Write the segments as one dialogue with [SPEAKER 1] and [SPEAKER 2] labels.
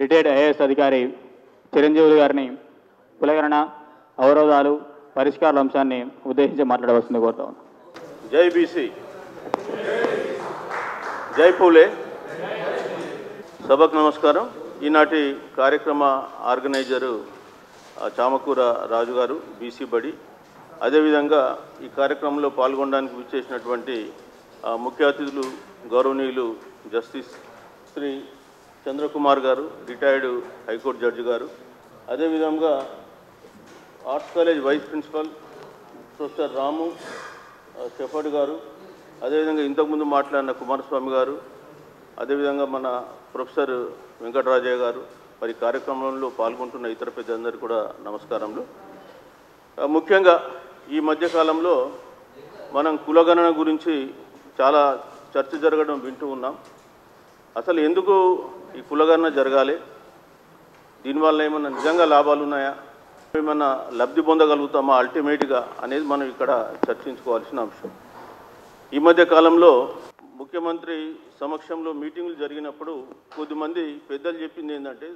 [SPEAKER 1] Retired IAS అధికారి చిరంజీవి గారిని కులగణన అవరోధాలు పరిష్కారాల అంశాన్ని ఉద్దేశించి మాట్లాడవలసింది కోరుతా ఉన్నాను.
[SPEAKER 2] జై బీసీ, జై పూలే. సభకు నమస్కారం. ఈనాటి కార్యక్రమ ఆర్గనైజరు చామకూర రాజు గారు, బీసీ బడి. అదేవిధంగా ఈ కార్యక్రమంలో పాల్గొనడానికి విచ్చేసినటువంటి ముఖ్య అతిథులు గౌరవనీయులు జస్టిస్ శ్రీ చంద్రకుమార్ గారు, రిటైర్డ్ హైకోర్టు జడ్జి గారు, అదేవిధంగా arts college vice principal professor Ramu Shepherd గారు, అదేవిధంగా ఇంతకుముందు మాట్లాడిన కుమారస్వామి గారు, అదేవిధంగా మన ప్రొఫెసర్ వెంకటరాజయ్య గారు, మరి కార్యక్రమంలో పాల్గొంటున్న ఇతర పెద్దలందరికీ కూడా నమస్కారములు. ముఖ్యంగా ఈ మధ్యకాలంలో మనం కులగణన గురించి చాలా చర్చ జరగడం వింటూ ఉన్నాం. అసలు ఎందుకు ఈ కులగణన జరగాలి, దీనివల్ల ఏమన్నా నిజంగా లాభాలు ఉన్నాయా, ఏమన్నా లబ్ధి పొందగలుగుతామా అల్టిమేట్గా అనేది మనం ఇక్కడ చర్చించుకోవాల్సిన అంశం. ఈ మధ్య కాలంలో ముఖ్యమంత్రి సమక్షంలో మీటింగులు జరిగినప్పుడు కొద్దిమంది పెద్దలు చెప్పింది ఏంటంటే,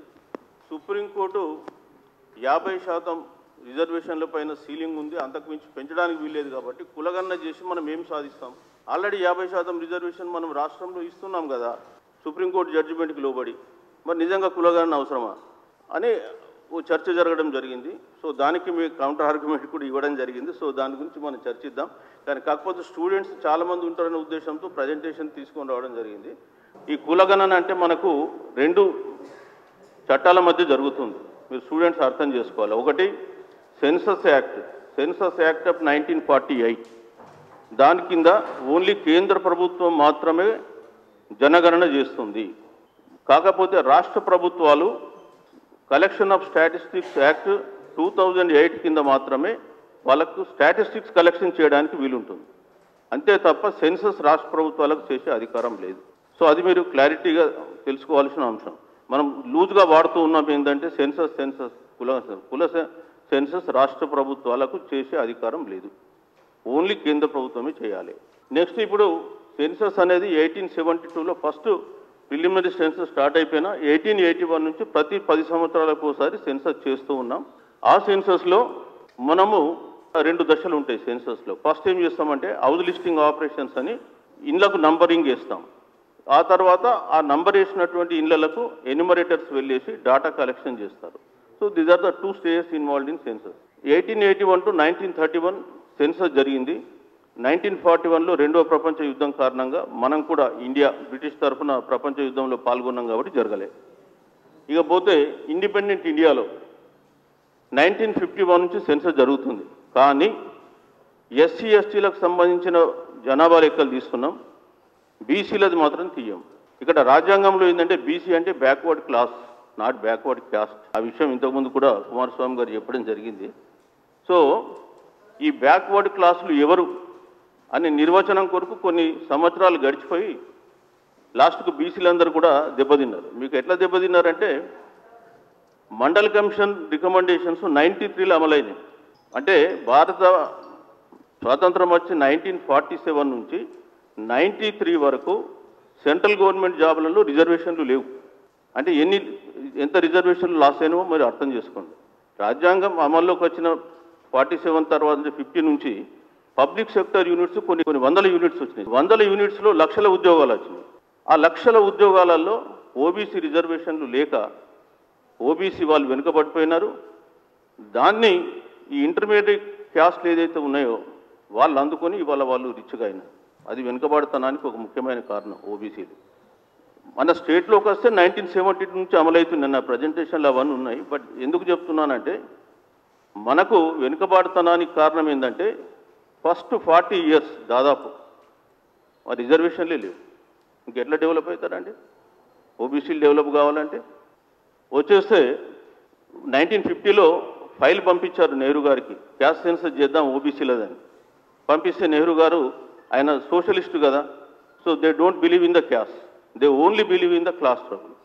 [SPEAKER 2] సుప్రీంకోర్టు 50% రిజర్వేషన్ల పైన సీలింగ్ ఉంది, అంతకుమించి పెంచడానికి వీల్లేదు, కాబట్టి కులగణన చేసి మనం ఏం సాధిస్తాం, ఆల్రెడీ 50% రిజర్వేషన్ మనం రాష్ట్రంలో ఇస్తున్నాం కదా సుప్రీంకోర్టు జడ్జిమెంట్కి లోబడి, మరి నిజంగా కులగణన అవసరమా అని ఓ చర్చ జరగడం జరిగింది. సో దానికి మీ కౌంటర్ ఆర్గ్యుమెంట్ కూడా ఇవ్వడం జరిగింది. సో దాని గురించి మనం చర్చిద్దాం. కానీ కాకపోతే స్టూడెంట్స్ చాలామంది ఉంటారనే ఉద్దేశంతో ప్రజెంటేషన్ తీసుకొని రావడం జరిగింది. ఈ కులగణన అంటే మనకు 2 చట్టాల మధ్య జరుగుతుంది, మీరు స్టూడెంట్స్ అర్థం చేసుకోవాలి. ఒకటి సెన్సస్ యాక్ట్ ఆఫ్ 1948. దాని కింద ఓన్లీ కేంద్ర ప్రభుత్వం మాత్రమే జనగణన చేస్తుంది. కాకపోతే రాష్ట్ర ప్రభుత్వాలు కలెక్షన్ ఆఫ్ స్టాటిస్టిక్స్ యాక్ట్ 2008 కింద మాత్రమే వాళ్ళకు స్టాటిస్టిక్స్ కలెక్షన్ చేయడానికి వీలుంటుంది. అంతే తప్ప సెన్సస్ రాష్ట్ర ప్రభుత్వాలకు చేసే అధికారం లేదు. సో అది మీరు క్లారిటీగా తెలుసుకోవాల్సిన అంశం. మనం లూజ్గా వాడుతూ ఉన్నాం ఏంటంటే కుల సెన్సస్ రాష్ట్ర ప్రభుత్వాలకు చేసే అధికారం లేదు, ఓన్లీ కేంద్ర ప్రభుత్వమే చేయాలి. నెక్స్ట్, ఇప్పుడు సెన్సస్ అనేది 1872లో ఫస్ట్ ప్రిలిమినరీ సెన్సస్ స్టార్ట్ అయిపోయినా 1881 నుంచి ప్రతి 10 సంవత్సరాలకు ఒకసారి సెన్సస్ చేస్తూ ఉన్నాం. ఆ సెన్సస్లో మనము 2 దశలు ఉంటాయి సెన్సస్లో. ఫస్ట్ ఏం చేస్తామంటే హౌస్ లిస్టింగ్ ఆపరేషన్స్ అని ఇండ్లకు నంబరింగ్ వేస్తాం. ఆ తర్వాత ఆ నంబర్ వేసినటువంటి ఇండ్లకు ఎన్యుమరేటర్స్ వెళ్ళేసి డాటా కలెక్షన్ చేస్తారు. So these are the 2 stages involved in census. 1881 to 1931 census జరిగింది. 1941లో 2వ ప్రపంచ యుద్ధం కారణంగా మనం కూడా ఇండియా బ్రిటిష్ తరఫున ప్రపంచ యుద్ధంలో పాల్గొన్నాం కాబట్టి జరగలే. ఇక పోతే ఇండిపెండెంట్ ఇండియాలో 1951 నుంచి సెన్సస్ జరుగుతుంది. కానీ ఎస్సీ ఎస్టీలకు సంబంధించిన జనాభా లెక్కలు తీసుకున్నాం, బీసీలది మాత్రం తీయం. ఇక్కడ రాజ్యాంగంలో ఏంటంటే బీసీ అంటే backward class, not backward caste. ఆ విషయం ఇంతకుముందు కూడా కుమారస్వామి గారు చెప్పడం జరిగింది. సో ఈ బ్యాక్వర్డ్ క్లాసులు ఎవరు అని నిర్వచనం కొరకు కొన్ని సంవత్సరాలు గడిచిపోయి లాస్ట్కు బీసీలందరూ కూడా దెబ్బతిన్నారు. మీకు ఎట్లా దెబ్బతిన్నారంటే, మండల్ కమిషన్ రికమెండేషన్స్ 93లో అమలైనవి. అంటే భారత స్వాతంత్రం వచ్చి 1947 నుంచి 93 వరకు సెంట్రల్ గవర్నమెంట్ జాబులలో రిజర్వేషన్లు లేవు. అంటే ఎంత రిజర్వేషన్లు లాస్ అయినావో మీరు అర్థం చేసుకోండి. రాజ్యాంగం అమల్లోకి వచ్చిన 47 తర్వాత 50 నుంచి పబ్లిక్ సెక్టర్ యూనిట్స్ కొన్ని వందల యూనిట్స్ వచ్చినాయి. 100 యూనిట్స్లో లక్షల ఉద్యోగాలు వచ్చినాయి. ఆ లక్షల ఉద్యోగాలలో ఓబీసీ రిజర్వేషన్లు లేక ఓబీసీ వాళ్ళు వెనుకబడిపోయినారు. దాన్ని ఈ ఇంటర్మీడియట్ క్యాస్ట్లు ఏదైతే ఉన్నాయో వాళ్ళు అందుకొని ఇవాళ వాళ్ళు రిచ్గా అయినారు. అది వెనుకబడతనానికి ఒక ముఖ్యమైన కారణం ఓబీసీలు. మన స్టేట్లోకి వస్తే 1970 నుంచి అమలవుతుంది. నా ప్రజెంటేషన్లు అవన్నీ ఉన్నాయి. బట్ ఎందుకు చెప్తున్నానంటే, మనకు వెనుకబాటుతనానికి కారణం ఏంటంటే ఫస్ట్ 40 years దాదాపు రిజర్వేషన్లే లేవు. ఇంకెట్లా డెవలప్ అవుతారండి ఓబీసీలు డెవలప్ కావాలంటే? వచ్చేస్తే 1950లో ఫైల్ పంపించారు నెహ్రూ గారికి, క్యాస్ట్ సెన్సస్ చేద్దాం ఓబీసీలదని. పంపిస్తే నెహ్రూ గారు, ఆయన సోషలిస్టు కదా, so they don't believe in the caste, they only believe in the class struggle.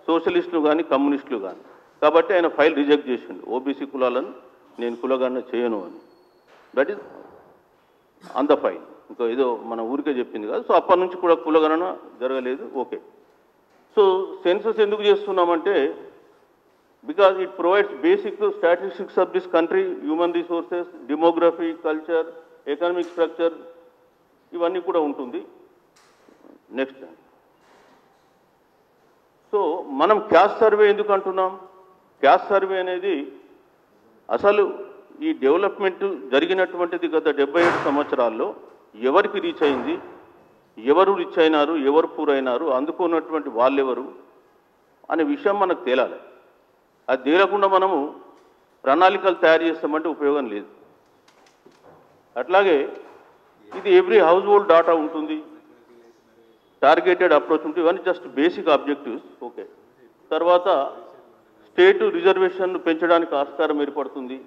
[SPEAKER 2] సోషలిస్టులు కానీ కమ్యూనిస్టులు కానీ. కాబట్టి ఆయన ఫైల్ రిజెక్ట్ చేసిండు, ఓబీసీ కులాలను నేను కులగణన చేయను అని. That is on the file. ఇంకా ఏదో మన ఊరికే చెప్పింది కాదు. సో అప్పటి నుంచి కూడా కులగణన జరగలేదు. ఓకే. సో సెన్సస్ ఎందుకు చేస్తున్నామంటే because it provides basic statistics of this country, human resources, demography, culture, economic structure, ఇవన్నీ కూడా ఉంటుంది. నెక్స్ట్, సో మనం క్యాస్ట్ సర్వే ఎందుకు అంటున్నాం? క్యాస్ట్ సర్వే అనేది అసలు ఈ డెవలప్మెంట్ జరిగినటువంటిది గత 77 సంవత్సరాల్లో ఎవరికి రీచ్ అయింది, ఎవరు రిచ్ అయినారు, ఎవరు పూర్ అయినారు, అందుకున్నటువంటి వాళ్ళెవరు అనే విషయం మనకు తేలాలి. అది తేలకుండా మనము ప్రణాళికలు తయారు చేస్తామంటే ఉపయోగం లేదు. అట్లాగే ఇది ఎవ్రీ హౌస్ హోల్డ్ డాటా ఉంటుంది, టార్గెటెడ్ అప్రోచ్ ఉంటుంది, ఇవన్నీ జస్ట్ బేసిక్ ఆబ్జెక్టివ్స్. ఓకే, తర్వాత స్టేట్ రిజర్వేషన్ పెంచడానికి ఆస్కారం ఏర్పడుతుంది,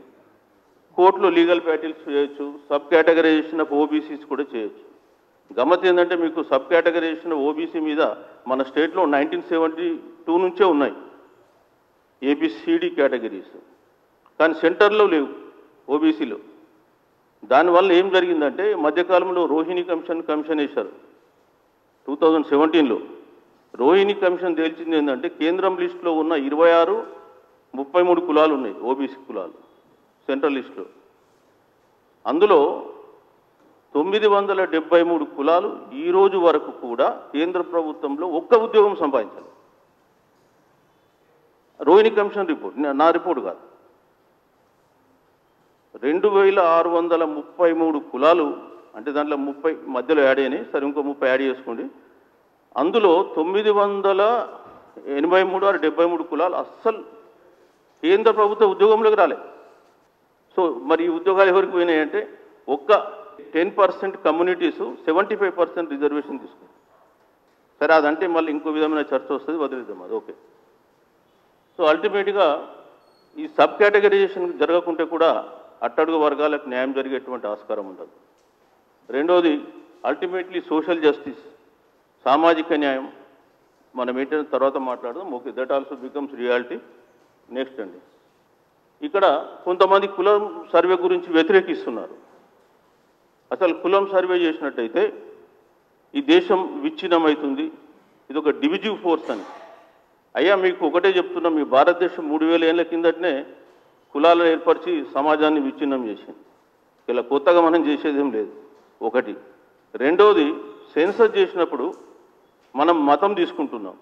[SPEAKER 2] కోర్టులో లీగల్ బ్యాటిల్స్ చేయొచ్చు, సబ్ కేటగరైజేషన్ ఆఫ్ ఓబీసీస్ కూడా చేయొచ్చు. గమ్మత్ ఏంటంటే మీకు సబ్ కేటగరైజేషన్ ఆఫ్ ఓబీసీ మీద మన స్టేట్లో 1972 నుంచే ఉన్నాయి ఏబిసిడి కేటగిరీస్, కానీ సెంటర్లో లేవు ఓబీసీలో. దానివల్ల ఏం జరిగిందంటే మధ్యకాలంలో రోహిణి కమిషన్ వేశారు 2017లో. రోహిణి కమిషన్ తేల్చింది ఏంటంటే కేంద్రం లిస్టులో ఉన్న 26, 33 కులాలు ఉన్నాయి ఓబీసీ కులాలు సెంట్రల్ లిస్టులో. అందులో 973 కులాలు ఈ రోజు వరకు కూడా కేంద్ర ప్రభుత్వంలో ఒక్క ఉద్యోగం సంపాదించాలి. రోహిణి కమిషన్ రిపోర్ట్, నా రిపోర్ట్ కాదు. 2633 కులాలు, అంటే దాంట్లో 30 మధ్యలో యాడ్ అయినాయి, సరే ఇంకో 30 యాడ్ చేసుకోండి. అందులో 983 or 73 కులాలు అస్సలు కేంద్ర ప్రభుత్వ ఉద్యోగంలోకి రాలే. సో మరి ఈ ఉద్యోగాలు ఎవరికి పోయినాయంటే ఒక్క 10% కమ్యూనిటీసు 75% రిజర్వేషన్ తీసుకుంది. సరే అదంటే మళ్ళీ ఇంకో విధమైన చర్చ వస్తుంది, వదిలేద్దాం అది. ఓకే, సో అల్టిమేట్గా ఈ సబ్ కేటగరైజేషన్ జరగకుంటే కూడా అట్టడుగు వర్గాలకు న్యాయం జరిగేటువంటి ఆస్కారం ఉండదు. రెండోది అల్టిమేట్లీ సోషల్ జస్టిస్, సామాజిక న్యాయం మనం ఏంటంటే తర్వాత మాట్లాడదాం. Okay, that also becomes reality. Next అండి, ఇక్కడ కొంతమంది కులం సర్వే గురించి వ్యతిరేకిస్తున్నారు. అసలు కులం సర్వే చేసినట్టయితే ఈ దేశం విచ్ఛిన్నమవుతుంది, ఇది ఒక డివిజివ్ ఫోర్స్ అని. అయ్యా మీకు ఒకటే చెప్తున్నాం, మీ భారతదేశం 3000 ఏళ్ల కిందటనే కులాలను ఏర్పరిచి సమాజాన్ని విచ్ఛిన్నం చేసింది. ఇలా కొత్తగా మనం చేసేదేం లేదు. ఒకటి. రెండోది, సెన్సస్ చేసినప్పుడు మనం మతం తీసుకుంటున్నాం,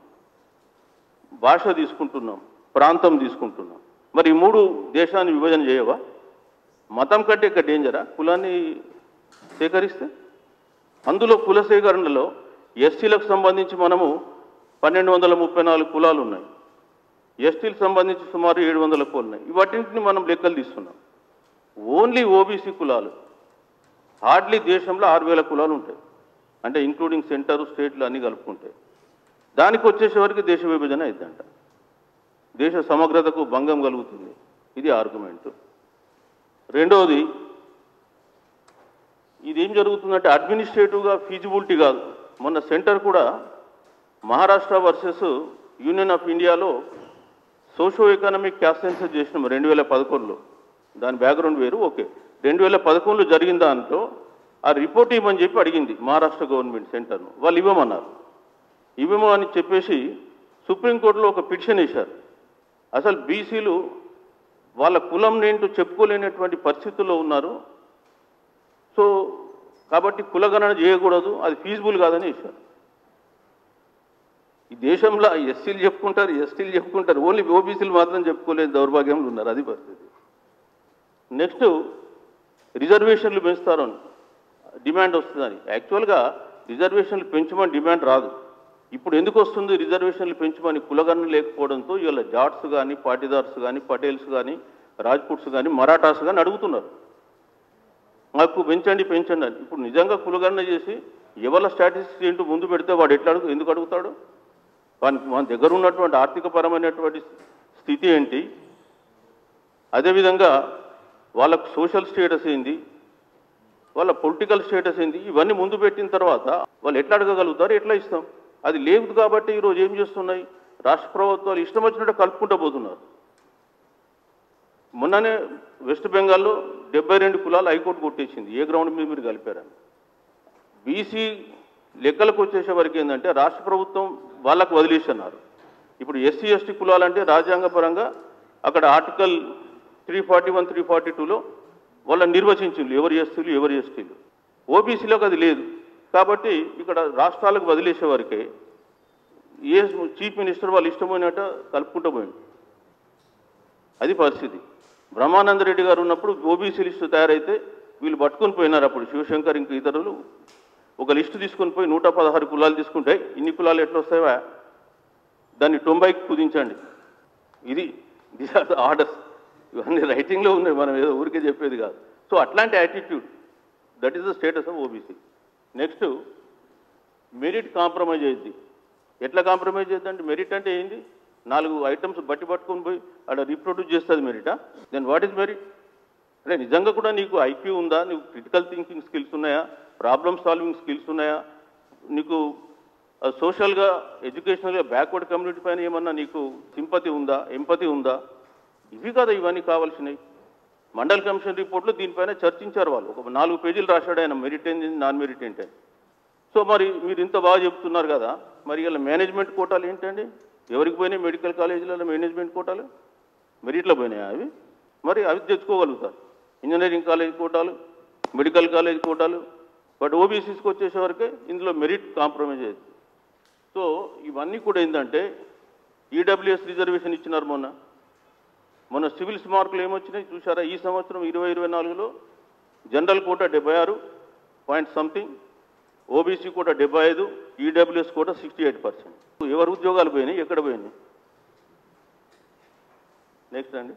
[SPEAKER 2] భాష తీసుకుంటున్నాం, ప్రాంతం తీసుకుంటున్నాం. మరి ఈ 3 దేశాన్ని విభజన చేయవా? మతం కంటే ఇక డేంజరా కులాన్ని సేకరిస్తే? అందులో కుల సేకరణలో ఎస్టీలకు సంబంధించి మనము 1234 కులాలు ఉన్నాయి, ఎస్టీలకు సంబంధించి సుమారు 700 కులాలు ఉన్నాయి. ఇవన్నింటిని మనం లెక్కలు తీస్తున్నాం. ఓన్లీ ఓబీసీ కులాలు హార్డ్లీ దేశంలో 6000 కులాలు ఉంటాయి, అంటే ఇంక్లూడింగ్ సెంటరు స్టేట్లు అన్నీ కలుపుకుంటాయి. దానికి వచ్చేసేవరకు దేశ విభజన అయిద్దంట, దేశ సమగ్రతకు భంగం కలుగుతుంది. ఇది ఆర్గ్యుమెంటు. రెండవది, ఇదేం జరుగుతుందంటే అడ్మినిస్ట్రేటివ్గా ఫీజిబిలిటీ కాదు. మొన్న సెంటర్ కూడా మహారాష్ట్ర వర్సెస్ యూనియన్ ఆఫ్ ఇండియాలో సోషో ఎకనామిక్ క్యాస్ట్ సెన్సస్ చేసినాం 2011లో. దాని బ్యాక్గ్రౌండ్ వేరు. ఓకే, 2011లో జరిగిన దాంట్లో ఆ రిపోర్ట్ ఇవ్వమని చెప్పి అడిగింది మహారాష్ట్ర గవర్నమెంట్ సెంటర్ను. వాళ్ళు ఇవ్వమన్నారు. ఇవ్వమని చెప్పేసి సుప్రీంకోర్టులో ఒక పిటిషన్ వేశారు. అసలు బీసీలు వాళ్ళ కులం ఏంటో చెప్పుకోలేనటువంటి పరిస్థితుల్లో ఉన్నారు, సో కాబట్టి కులగణన చేయకూడదు, అది ఫీజిబుల్ కాదని వేశారు. ఈ దేశంలో ఎస్సీలు చెప్పుకుంటారు, ఎస్టీలు చెప్పుకుంటారు, ఓన్లీ ఓబీసీలు మాత్రం చెప్పుకోలేని దౌర్భాగ్యంలో ఉన్నారు. అది పరిస్థితి. నెక్స్ట్, రిజర్వేషన్లు పెంచుతారని డిమాండ్ వస్తుందని. యాక్చువల్గా రిజర్వేషన్లు పెంచమని డిమాండ్ రాదు. ఇప్పుడు ఎందుకు వస్తుంది రిజర్వేషన్లు పెంచమని? కులగణన లేకపోవడంతో ఇవాళ జాట్స్ కానీ, పాటీదార్స్ కానీ, పటేల్స్ కానీ, రాజ్పుట్స్ కానీ, మరాఠాస్ కానీ అడుగుతున్నారు, మాకు పెంచండి పెంచండి అని. ఇప్పుడు నిజంగా కులగణన చేసి ఎవరి స్టాటిస్టిక్స్ ఏంటో ముందు పెడితే వాడు ఎట్లా ఎందుకు అడుగుతాడు? మన దగ్గర ఉన్నటువంటి ఆర్థికపరమైనటువంటి స్థితి ఏంటి, అదేవిధంగా వాళ్ళకు సోషల్ స్టేటస్ ఏంది, వాళ్ళ పొలిటికల్ స్టేటస్ ఏంది, ఇవన్నీ ముందు పెట్టిన తర్వాత వాళ్ళు ఎట్లా అడగగలుగుతారు, ఎట్లా ఇస్తాం? అది లేదు. కాబట్టి ఈరోజు ఏం చేస్తున్నాయి రాష్ట్ర ప్రభుత్వాలు? ఇష్టం వచ్చినట్టు కలుపుకుంటూ పోతున్నారు. మొన్ననే వెస్ట్ బెంగాల్లో 72 కులాలు హైకోర్టు కొట్టేసింది, ఏ గ్రౌండ్ మీద మీరు కలిపారని. బీసీ లెక్కలకు వచ్చేసే వరకు ఏంటంటే రాష్ట్ర ప్రభుత్వం వాళ్ళకు వదిలేస్తున్నారు. ఇప్పుడు ఎస్సీ ఎస్టీ కులాలంటే రాజ్యాంగపరంగా అక్కడ ఆర్టికల్ 341, 342లో వాళ్ళని నిర్వచించింది ఎవరు ఎస్సీలు ఎవరు ఎస్టీలు. ఓబీసీలోకి అది లేదు. కాబట్టి ఇక్కడ రాష్ట్రాలకు వదిలేసే వరకే ఏ చీఫ్ మినిస్టర్ వాళ్ళు ఇష్టమైనట్టు కలుపుకుంటూ పోయింది. అది పరిస్థితి. బ్రహ్మానంద రెడ్డి గారు ఉన్నప్పుడు ఓబీసీ లిస్టు తయారైతే వీళ్ళు పట్టుకొని పోయినారు. అప్పుడు శివశంకర్ ఇంక ఇతరులు ఒక లిస్టు తీసుకొని పోయి 116 కులాలు తీసుకుంటే ఇన్ని కులాలు ఎట్లా వస్తాయా, దాన్ని 90కి కుదించండి. ఇది దీస్ ఆర్ ద ఆర్డర్స్. ఇవన్నీ రైటింగ్లో ఉన్నాయి, మనం ఏదో ఊరికే చెప్పేది కాదు. సో అట్లాంటి attitude, that is the status of OBC. Next, merit compromise అయ్యింది. ఎట్లా కాంప్రమైజ్ చేద్దంటే, మెరిట్ అంటే ఏంటి? 4 ఐటమ్స్ పట్టుకొని పోయి అక్కడ రీప్రొడ్యూస్ చేస్తుంది మెరిటా? Then what is merit? అంటే నిజంగా కూడా నీకు ఐక్యూ ఉందా, నీకు క్రిటికల్ థింకింగ్ స్కిల్స్ ఉన్నాయా, ప్రాబ్లమ్ సాల్వింగ్ స్కిల్స్ ఉన్నాయా, నీకు సోషల్గా ఎడ్యుకేషనల్గా బ్యాక్వర్డ్ కమ్యూనిటీ పైన ఏమన్నా నీకు సింపతి ఉందా, ఎంపతి ఉందా? ఇవి కదా ఇవన్నీ కావాల్సినవి. మండల్ కమిషన్ రిపోర్ట్లో దీనిపైన చర్చించారు. వాళ్ళు ఒక 4 పేజీలు రాశాడు ఆయన, మెరిట్ ఏంటి నాన్ మెరిట్ ఏంటి. సో మరి మీరు ఇంత బాగా చెప్తున్నారు కదా, మరి ఇలా మేనేజ్మెంట్ కోటాలు ఏంటండి? ఎవరికి పోయినాయి? మెడికల్ కాలేజీలలో మేనేజ్మెంట్ కోటాలు మెరిట్లో పోయినాయి అవి. మరి అవి తెచ్చుకోగలుగుతారు. ఇంజనీరింగ్ కాలేజ్ కోటాలు, మెడికల్ కాలేజ్ కోటాలు. బట్ ఓబీసీస్కి వచ్చేసేవరకే ఇందులో మెరిట్ కాంప్రమైజ్ అయ్యింది. సో ఇవన్నీ కూడా ఏంటంటే, ఈడబ్ల్యూఎస్ రిజర్వేషన్ ఇచ్చినారు మొన్న సివిల్స్ మార్కులు ఏమొచ్చినాయి చూసారా? ఈ సంవత్సరం 2024లో general quota 76 point something, OBC quota 75, EWS quota 68%. ఎవరు ఉద్యోగాలు పోయినాయి, ఎక్కడ పోయినాయి? నెక్స్ట్ అండి.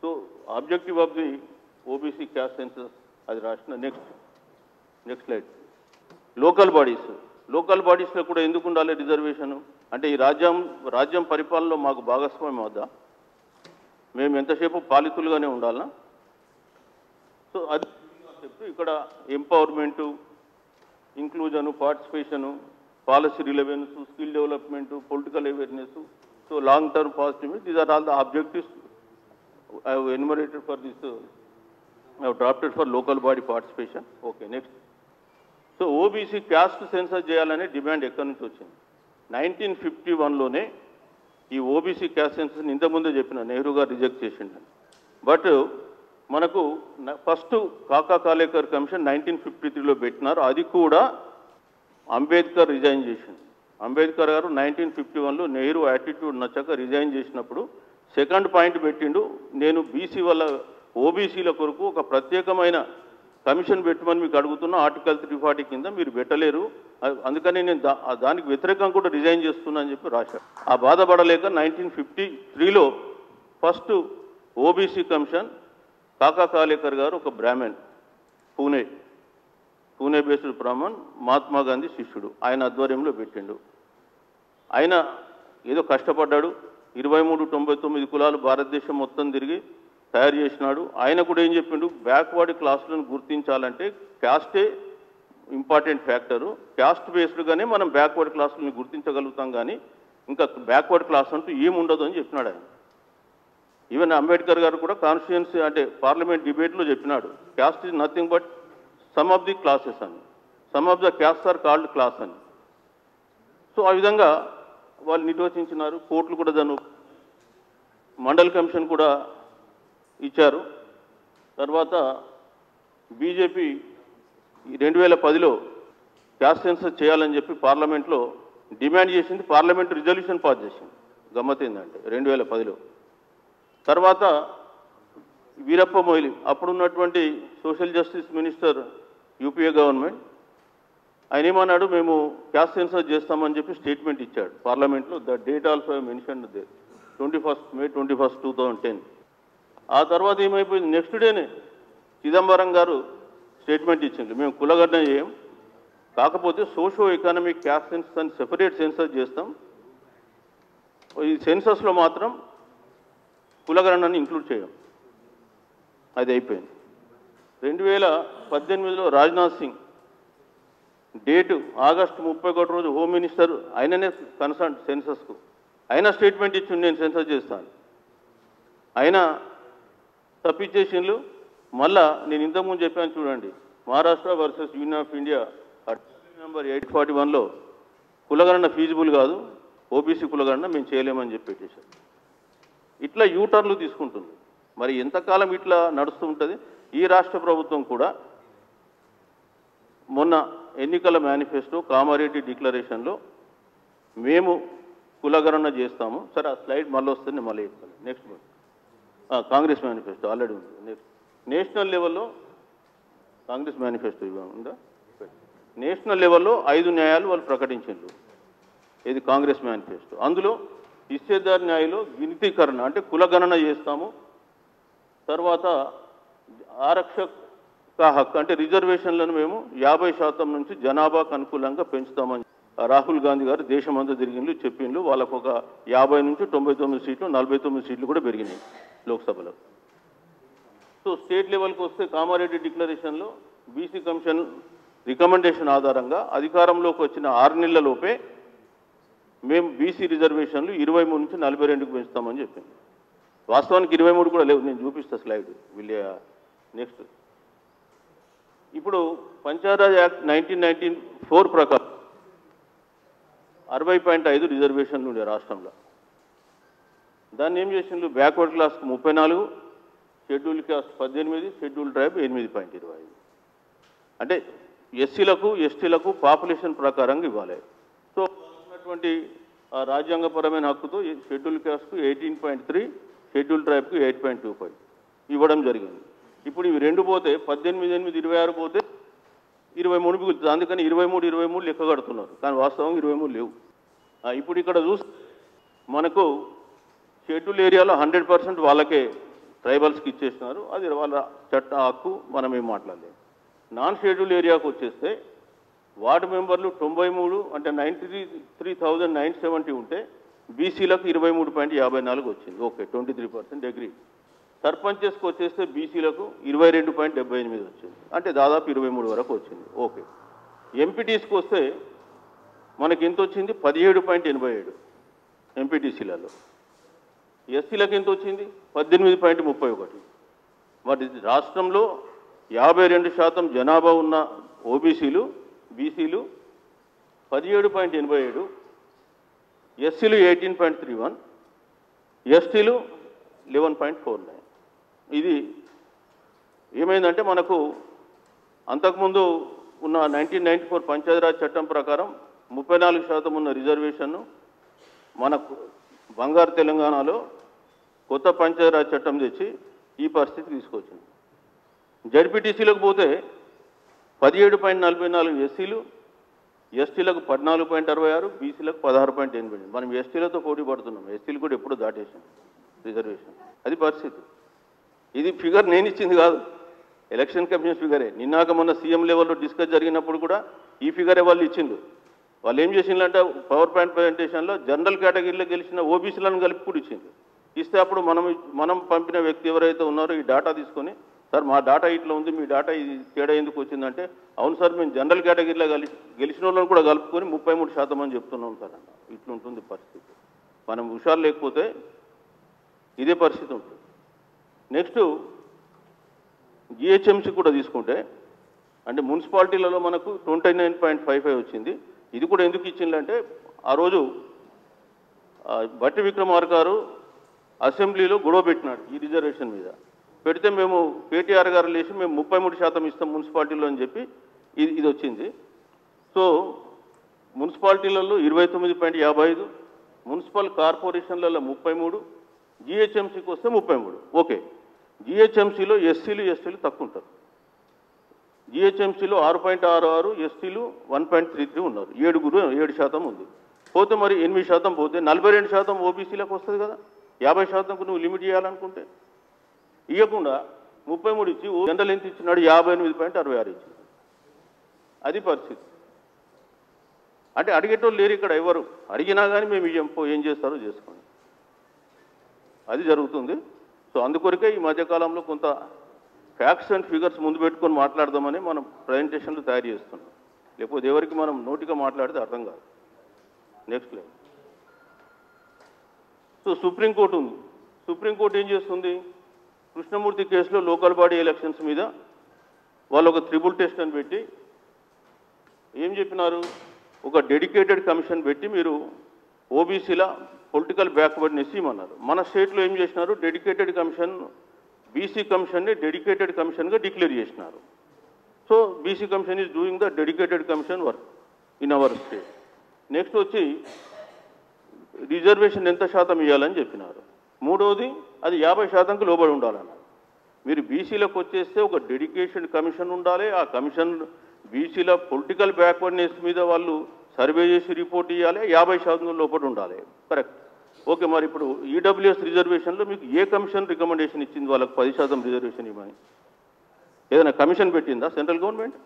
[SPEAKER 2] So objective of the OBC caste census అది రాసిన. Next slide. లోకల్ బాడీస్లో కూడా ఎందుకు ఉండాలి రిజర్వేషను? అంటే ఈ రాజ్యం పరిపాలనలో మాకు భాగస్వామ్యం వద్దా? మేము ఎంతసేపు పాలితులుగానే ఉండాలనా? సో అది చెప్తూ ఇక్కడ empowerment, inclusion, participation, policy relevance, skill development, political awareness, so long term positive, these are all the objectives I have enumerated for this, I have drafted for local body participation. Okay, next. So OBC caste census చేయాలనే demand ఎక్కడి నుంచి వచ్చింది? 1951లోనే ఈ OBC caste సెన్సస్ని ఇంతకుముందే చెప్పిన నెహ్రూ గారు reject చేసిండు. But మనకు ఫస్ట్ కాకా కాలేకర్ కమిషన్ 1953లో పెట్టినారు. అది కూడా అంబేద్కర్ రిజైన్ చేసిండు. అంబేద్కర్ గారు 1951లో నెహ్రూ యాటిట్యూడ్ నచ్చక రిజైన్ చేసినప్పుడు సెకండ్ పాయింట్ పెట్టిండు, నేను బీసీ వల్ల ఓబీసీల కొరకు ఒక ప్రత్యేకమైన కమిషన్ పెట్టమని మీకు అడుగుతున్నా, ఆర్టికల్ 340 కింద మీరు పెట్టలేరు, అందుకని నేను దానికి వ్యతిరేకంగా కూడా రిజైన్ చేస్తున్నా అని చెప్పి రాశారు. ఆ బాధపడలేక 1953లో ఫస్ట్ ఓబీసీ కమిషన్ కాకా కాలేకర్ గారు ఒక బ్రాహ్మణ్, పూణే బేస్డ్ బ్రాహ్మణ్, మహాత్మా గాంధీ శిష్యుడు, ఆయన ఆధ్వర్యంలో పెట్టిండు. ఆయన ఏదో కష్టపడ్డాడు, 2399 కులాలు భారతదేశం మొత్తం తిరిగి తయారు చేసినాడు. ఆయన కూడా ఏం చెప్పిండు, బ్యాక్వర్డ్ క్లాసులను గుర్తించాలంటే క్యాస్టే ఇంపార్టెంట్ ఫ్యాక్టరు, క్యాస్ట్ బేస్డ్గానే మనం బ్యాక్వర్డ్ క్లాసులను గుర్తించగలుగుతాం, కానీ ఇంకా బ్యాక్వర్డ్ క్లాస్ అంటూ ఏముండదు అని చెప్పినాడు ఆయన. ఈవెన్ అంబేద్కర్ గారు కూడా కాన్స్టిట్యుయెన్సీ అంటే పార్లమెంట్ డిబేట్లో చెప్పినాడు, caste is nothing but sum of the classes అని, sum of the caste are called class అని. సో ఆ విధంగా వాళ్ళు నిర్వచించినారు. కోర్టులు కూడా దాన్ని, మండల్ కమిషన్ కూడా ఇచ్చారు. తర్వాత బీజేపీ 2010లో క్యాస్ట్ సెన్సస్ చేయాలని చెప్పి పార్లమెంట్లో డిమాండ్ చేసింది, పార్లమెంట్ రిజల్యూషన్ పాస్ చేసింది. గమ్మత్ ఏంటంటే 2010లో. తర్వాత వీరప్ప మొయిలీ అప్పుడున్నటువంటి social justice minister UPA government, ఆయన ఏమన్నాడు, మేము క్యాస్ట్ సెన్సస్ చేస్తామని చెప్పి స్టేట్మెంట్ ఇచ్చాడు పార్లమెంట్లో. The date also mentioned they 21 May 2010. ఆ తర్వాత ఏమైపోయింది, నెక్స్ట్ డేనే చిదంబరం గారు స్టేట్మెంట్ ఇచ్చింది, మేము కులగణన చేయం, కాకపోతే సోషో ఎకనామిక్ క్యాస్ట్ సెన్సస్ అని సెపరేట్ సెన్సస్ చేస్తాం, ఈ సెన్సస్లో మాత్రం కులగణనని ఇంక్లూడ్ చేయం. అది అయిపోయింది. 2018లో రాజ్నాథ్ సింగ్ డేటు ఆగస్టు 31 రోజు హోమ్ మినిస్టర్ ఆయననే కన్సర్న్ సెన్సస్కు, ఆయన స్టేట్మెంట్ ఇచ్చింది నేను సెన్సస్ చేస్తాను, ఆయన తప్పించేసిండ్లు. మళ్ళా నేను ఇంతకుముందు చెప్పాను చూడండి, Maharashtra versus union of India number 841లో కులగణన ఫీజిబుల్ కాదు, ఓబీసీ కులగణన మేము చేయలేమని చెప్పి పెట్టేశారు. ఇట్లా యూటర్న్లు తీసుకుంటుంది. మరి ఎంతకాలం ఇట్లా నడుస్తూ ఉంటుంది? ఈ రాష్ట్ర ప్రభుత్వం కూడా మొన్న ఎన్నికల మేనిఫెస్టో కామారెడ్డి డిక్లరేషన్లో మేము కులగణన చేస్తాము. సరే, ఆ స్లైడ్ మళ్ళీ వస్తే నేను మళ్ళీ చెప్తాను. నెక్స్ట్ కాంగ్రెస్ మేనిఫెస్టో ఆల్రెడీ ఉంది. నెక్స్ట్ నేషనల్ లెవెల్లో కాంగ్రెస్ మేనిఫెస్టో ఉందా? నేషనల్ లెవెల్లో 5 న్యాయాలు వాళ్ళు ప్రకటించారు. ఇది కాంగ్రెస్ మేనిఫెస్టో. అందులో హిస్సేదార్ న్యాయంలో గినితీకరణ అంటే కులగణన చేస్తాము. తర్వాత ఆరక్షక హక్కు అంటే రిజర్వేషన్లను మేము 50% నుంచి జనాభాకు అనుకూలంగా పెంచుతామని రాహుల్ గాంధీ గారు దేశమంతా తిరిగిండ్లు చెప్పిండ్లు. వాళ్ళకు ఒక 50 నుంచి 99 సీట్లు 49 సీట్లు కూడా పెరిగినాయి లోక్సభలో. సో స్టేట్ లెవెల్కి వస్తే కామారెడ్డి డిక్లరేషన్లో బీసీ కమిషన్ రికమెండేషన్ ఆధారంగా అధికారంలోకి వచ్చిన 6 నెలలలోపే మేము బీసీ రిజర్వేషన్లు 23 నుంచి 42కు పెంచుతామని చెప్పింది. వాస్తవానికి 23 కూడా లేవు. నేను చూపిస్తా స్లైడ్. నెక్స్ట్ ఇప్పుడు పంచాయరాజ్ యాక్ట్ 1994 ప్రకారం 60.5 రిజర్వేషన్లు ఉండే రాష్ట్రంలో. దాన్ని ఏం చేసిండ్రు? బ్యాక్వర్డ్ క్లాస్కు 34, షెడ్యూల్ క్లాస్ 18, షెడ్యూల్ ట్రైబ్ 8.25. అంటే ఎస్సీలకు ఎస్టీలకు పాపులేషన్ ప్రకారంగా ఇవ్వాలి. సో ఉన్నటువంటి రాజ్యాంగపరమైన హక్కుతో షెడ్యూల్ క్లాస్కు 18.3, షెడ్యూల్ ట్రైబ్కు 8.25 ఇవ్వడం జరిగింది. ఇప్పుడు ఇవి 2 పోతే 18, 8, 26 పోతే 23 మిగులుతుంది. అందుకని 23 లెక్క కడుతున్నారు. కానీ వాస్తవంగా 23 లేవు. ఇప్పుడు ఇక్కడ చూస్తే మనకు షెడ్యూల్ ఏరియాలో 100% వాళ్ళకే ట్రైబల్స్కి ఇచ్చేస్తున్నారు. అది వాళ్ళ చట్ట హక్కు, మనం ఏం మాట్లాడలేము. నాన్ షెడ్యూల్ ఏరియాకు వచ్చేస్తే వార్డు మెంబర్లు 93 అంటే 93,970 ఉంటే బీసీలకు 23.54 వచ్చింది. Okay, 23% agree. సర్పంచెస్కి వచ్చేస్తే బీసీలకు 22.78 వచ్చింది. అంటే దాదాపు 23 వరకు వచ్చింది. ఓకే. ఎంపీటీస్కి వస్తే మనకి ఎంత వచ్చింది? 17.87 ఎంపీటీసీలలో. ఎస్సీలకు ఎంత వచ్చింది? 18.31. మరి రాష్ట్రంలో 52% జనాభా ఉన్న ఓబీసీలు బీసీలు 17.87, ఎస్సీలు 18.31, ఎస్టీలు 11.49. ఇది ఏమైందంటే మనకు అంతకుముందు ఉన్న 1994 పంచాయతీరాజ్ చట్టం ప్రకారం 34% ఉన్న రిజర్వేషన్ను మనకు బంగారు తెలంగాణలో కొత్త పంచాయతీరాజ్ చట్టం తెచ్చి ఈ పరిస్థితి తీసుకొచ్చింది. జడ్పీటీసీలకు పోతే 17.44 ఎస్సీలు, ఎస్టీలకు 14.66, బీసీలకు 16.88. మనం ఎస్టీలతో పోటీ పడుతున్నాం. ఎస్టీలు కూడా ఎప్పుడూ దాటేసాం రిజర్వేషన్. అది పరిస్థితి. ఇది ఫిగర్ నేను ఇచ్చింది కాదు, ఎలక్షన్ కమిషన్ ఫిగరే. నిన్నాక మొన్న సీఎం లెవెల్లో డిస్కస్ జరిగినప్పుడు కూడా ఈ ఫిగరే వాళ్ళు ఇచ్చిండు. వాళ్ళు ఏం చేసిందంటే పవర్ పాయింట్ ప్రజెంటేషన్లో జనరల్ కేటగిరీలో గెలిచిన ఓబీసీలను కలిపి కూడా ఇచ్చింది. ఇస్తే అప్పుడు మనం పంపిన వ్యక్తి ఎవరైతే ఉన్నారో ఈ డేటా తీసుకొని, సార్ మా డేటా ఇట్లా ఉంది, మీ డేటా ఇది తేడా ఎందుకు వచ్చిందంటే, అవును సార్ మేము జనరల్ కేటగిరీలో గెలిచిన వాళ్ళని కూడా కలుపుకొని 33% అని చెప్తున్నాం సార్ అన్న. ఇట్లుంటుంది పరిస్థితి. మనం హుషారు లేకపోతే ఇదే పరిస్థితి ఉంటుంది. నెక్స్ట్ జిహెచ్ఎంసీ కూడా తీసుకుంటే అంటే మున్సిపాలిటీలలో మనకు 29.55 వచ్చింది. ఇది కూడా ఎందుకు ఇచ్చిందంటే ఆ రోజు బట్టి విక్రమార్క గారు అసెంబ్లీలో గొడవ పెట్టినాడు ఈ రిజర్వేషన్ మీద. పెడితే మేము కేటీఆర్ గారు లేచి మేము 33% ఇస్తాం మున్సిపాలిటీలో అని చెప్పి ఇది వచ్చింది. సో మున్సిపాలిటీలలో 29.55, మున్సిపల్ కార్పొరేషన్లలో 33, జిహెచ్ఎంసీకి వస్తే 33. ఓకే, జిహెచ్ఎంసీలో ఎస్సీలు ఎస్టీలు తక్కువ ఉంటారు. జిహెచ్ఎంసీలో 6.66, ఎస్టీలు 1.33 ఉన్నారు. 7% ఉంది. పోతే మరి 8% పోతే 42% ఓబీసీలకు వస్తుంది కదా. 50%కు నువ్వు లిమిట్ చేయాలనుకుంటే ఇవ్వకుండా 33 ఇచ్చి జనరల్ ఎంత ఇచ్చినాడు? 58.66 ఇచ్చింది. అది పరిస్థితి. అంటే అడిగేటోళ్ళు లేరు ఇక్కడ ఎవరు. అడిగినా కానీ మేము ఏం చేస్తారో చేసుకోండి, అది జరుగుతుంది. సో అందుకొరకే ఈ మధ్యకాలంలో కొంత ఫ్యాక్ట్స్ అండ్ ఫిగర్స్ ముందు పెట్టుకొని మాట్లాడదామని మనం ప్రజెంటేషన్లు తయారు చేస్తున్నాం. లేకపోతే ఎవరికి మనం నోటిగా మాట్లాడితే అర్థం కాదు. Next line. సో సుప్రీంకోర్టు ఉంది. సుప్రీంకోర్టు ఏం చేస్తుంది? కృష్ణమూర్తి కేసులో లోకల్ బాడీ ఎలక్షన్స్ మీద వాళ్ళు ఒక ట్రిబుల్ టెస్ట్ అని పెట్టి ఏం చెప్పినారు? ఒక డెడికేటెడ్ కమిషన్ పెట్టి మీరు ఓబీసీల పొలిటికల్ బ్యాక్వర్డ్నెస్ ఇవ్వమన్నారు. మన స్టేట్లో ఏం చేసినారు, డెడికేటెడ్ కమిషన్, బీసీ కమిషన్ని డెడికేటెడ్ కమిషన్గా డిక్లేర్ చేసినారు. So BC commission is doing the dedicated commission work in our state. Next వచ్చి రిజర్వేషన్ ఎంత శాతం ఇవ్వాలని చెప్పినారు. మూడవది అది 50%కు లోబడి ఉండాలన్నారు. మీరు బీసీలకు వచ్చేస్తే ఒక డెడికేషన్ కమిషన్ ఉండాలి. ఆ కమిషన్ బీసీల పొలిటికల్ బ్యాక్వర్డ్నెస్ మీద వాళ్ళు సర్వే చేసి రిపోర్ట్ ఇవ్వాలి, 50% లోపల ఉండాలి. కరెక్ట్. ఓకే, మరి ఇప్పుడు ఈడబ్ల్యూఎస్ రిజర్వేషన్లో మీకు ఏ కమిషన్ రికమెండేషన్ ఇచ్చింది వాళ్ళకి 10% రిజర్వేషన్ ఇవ్వమని? ఏదైనా కమిషన్ పెట్టిందా సెంట్రల్ గవర్నమెంట్?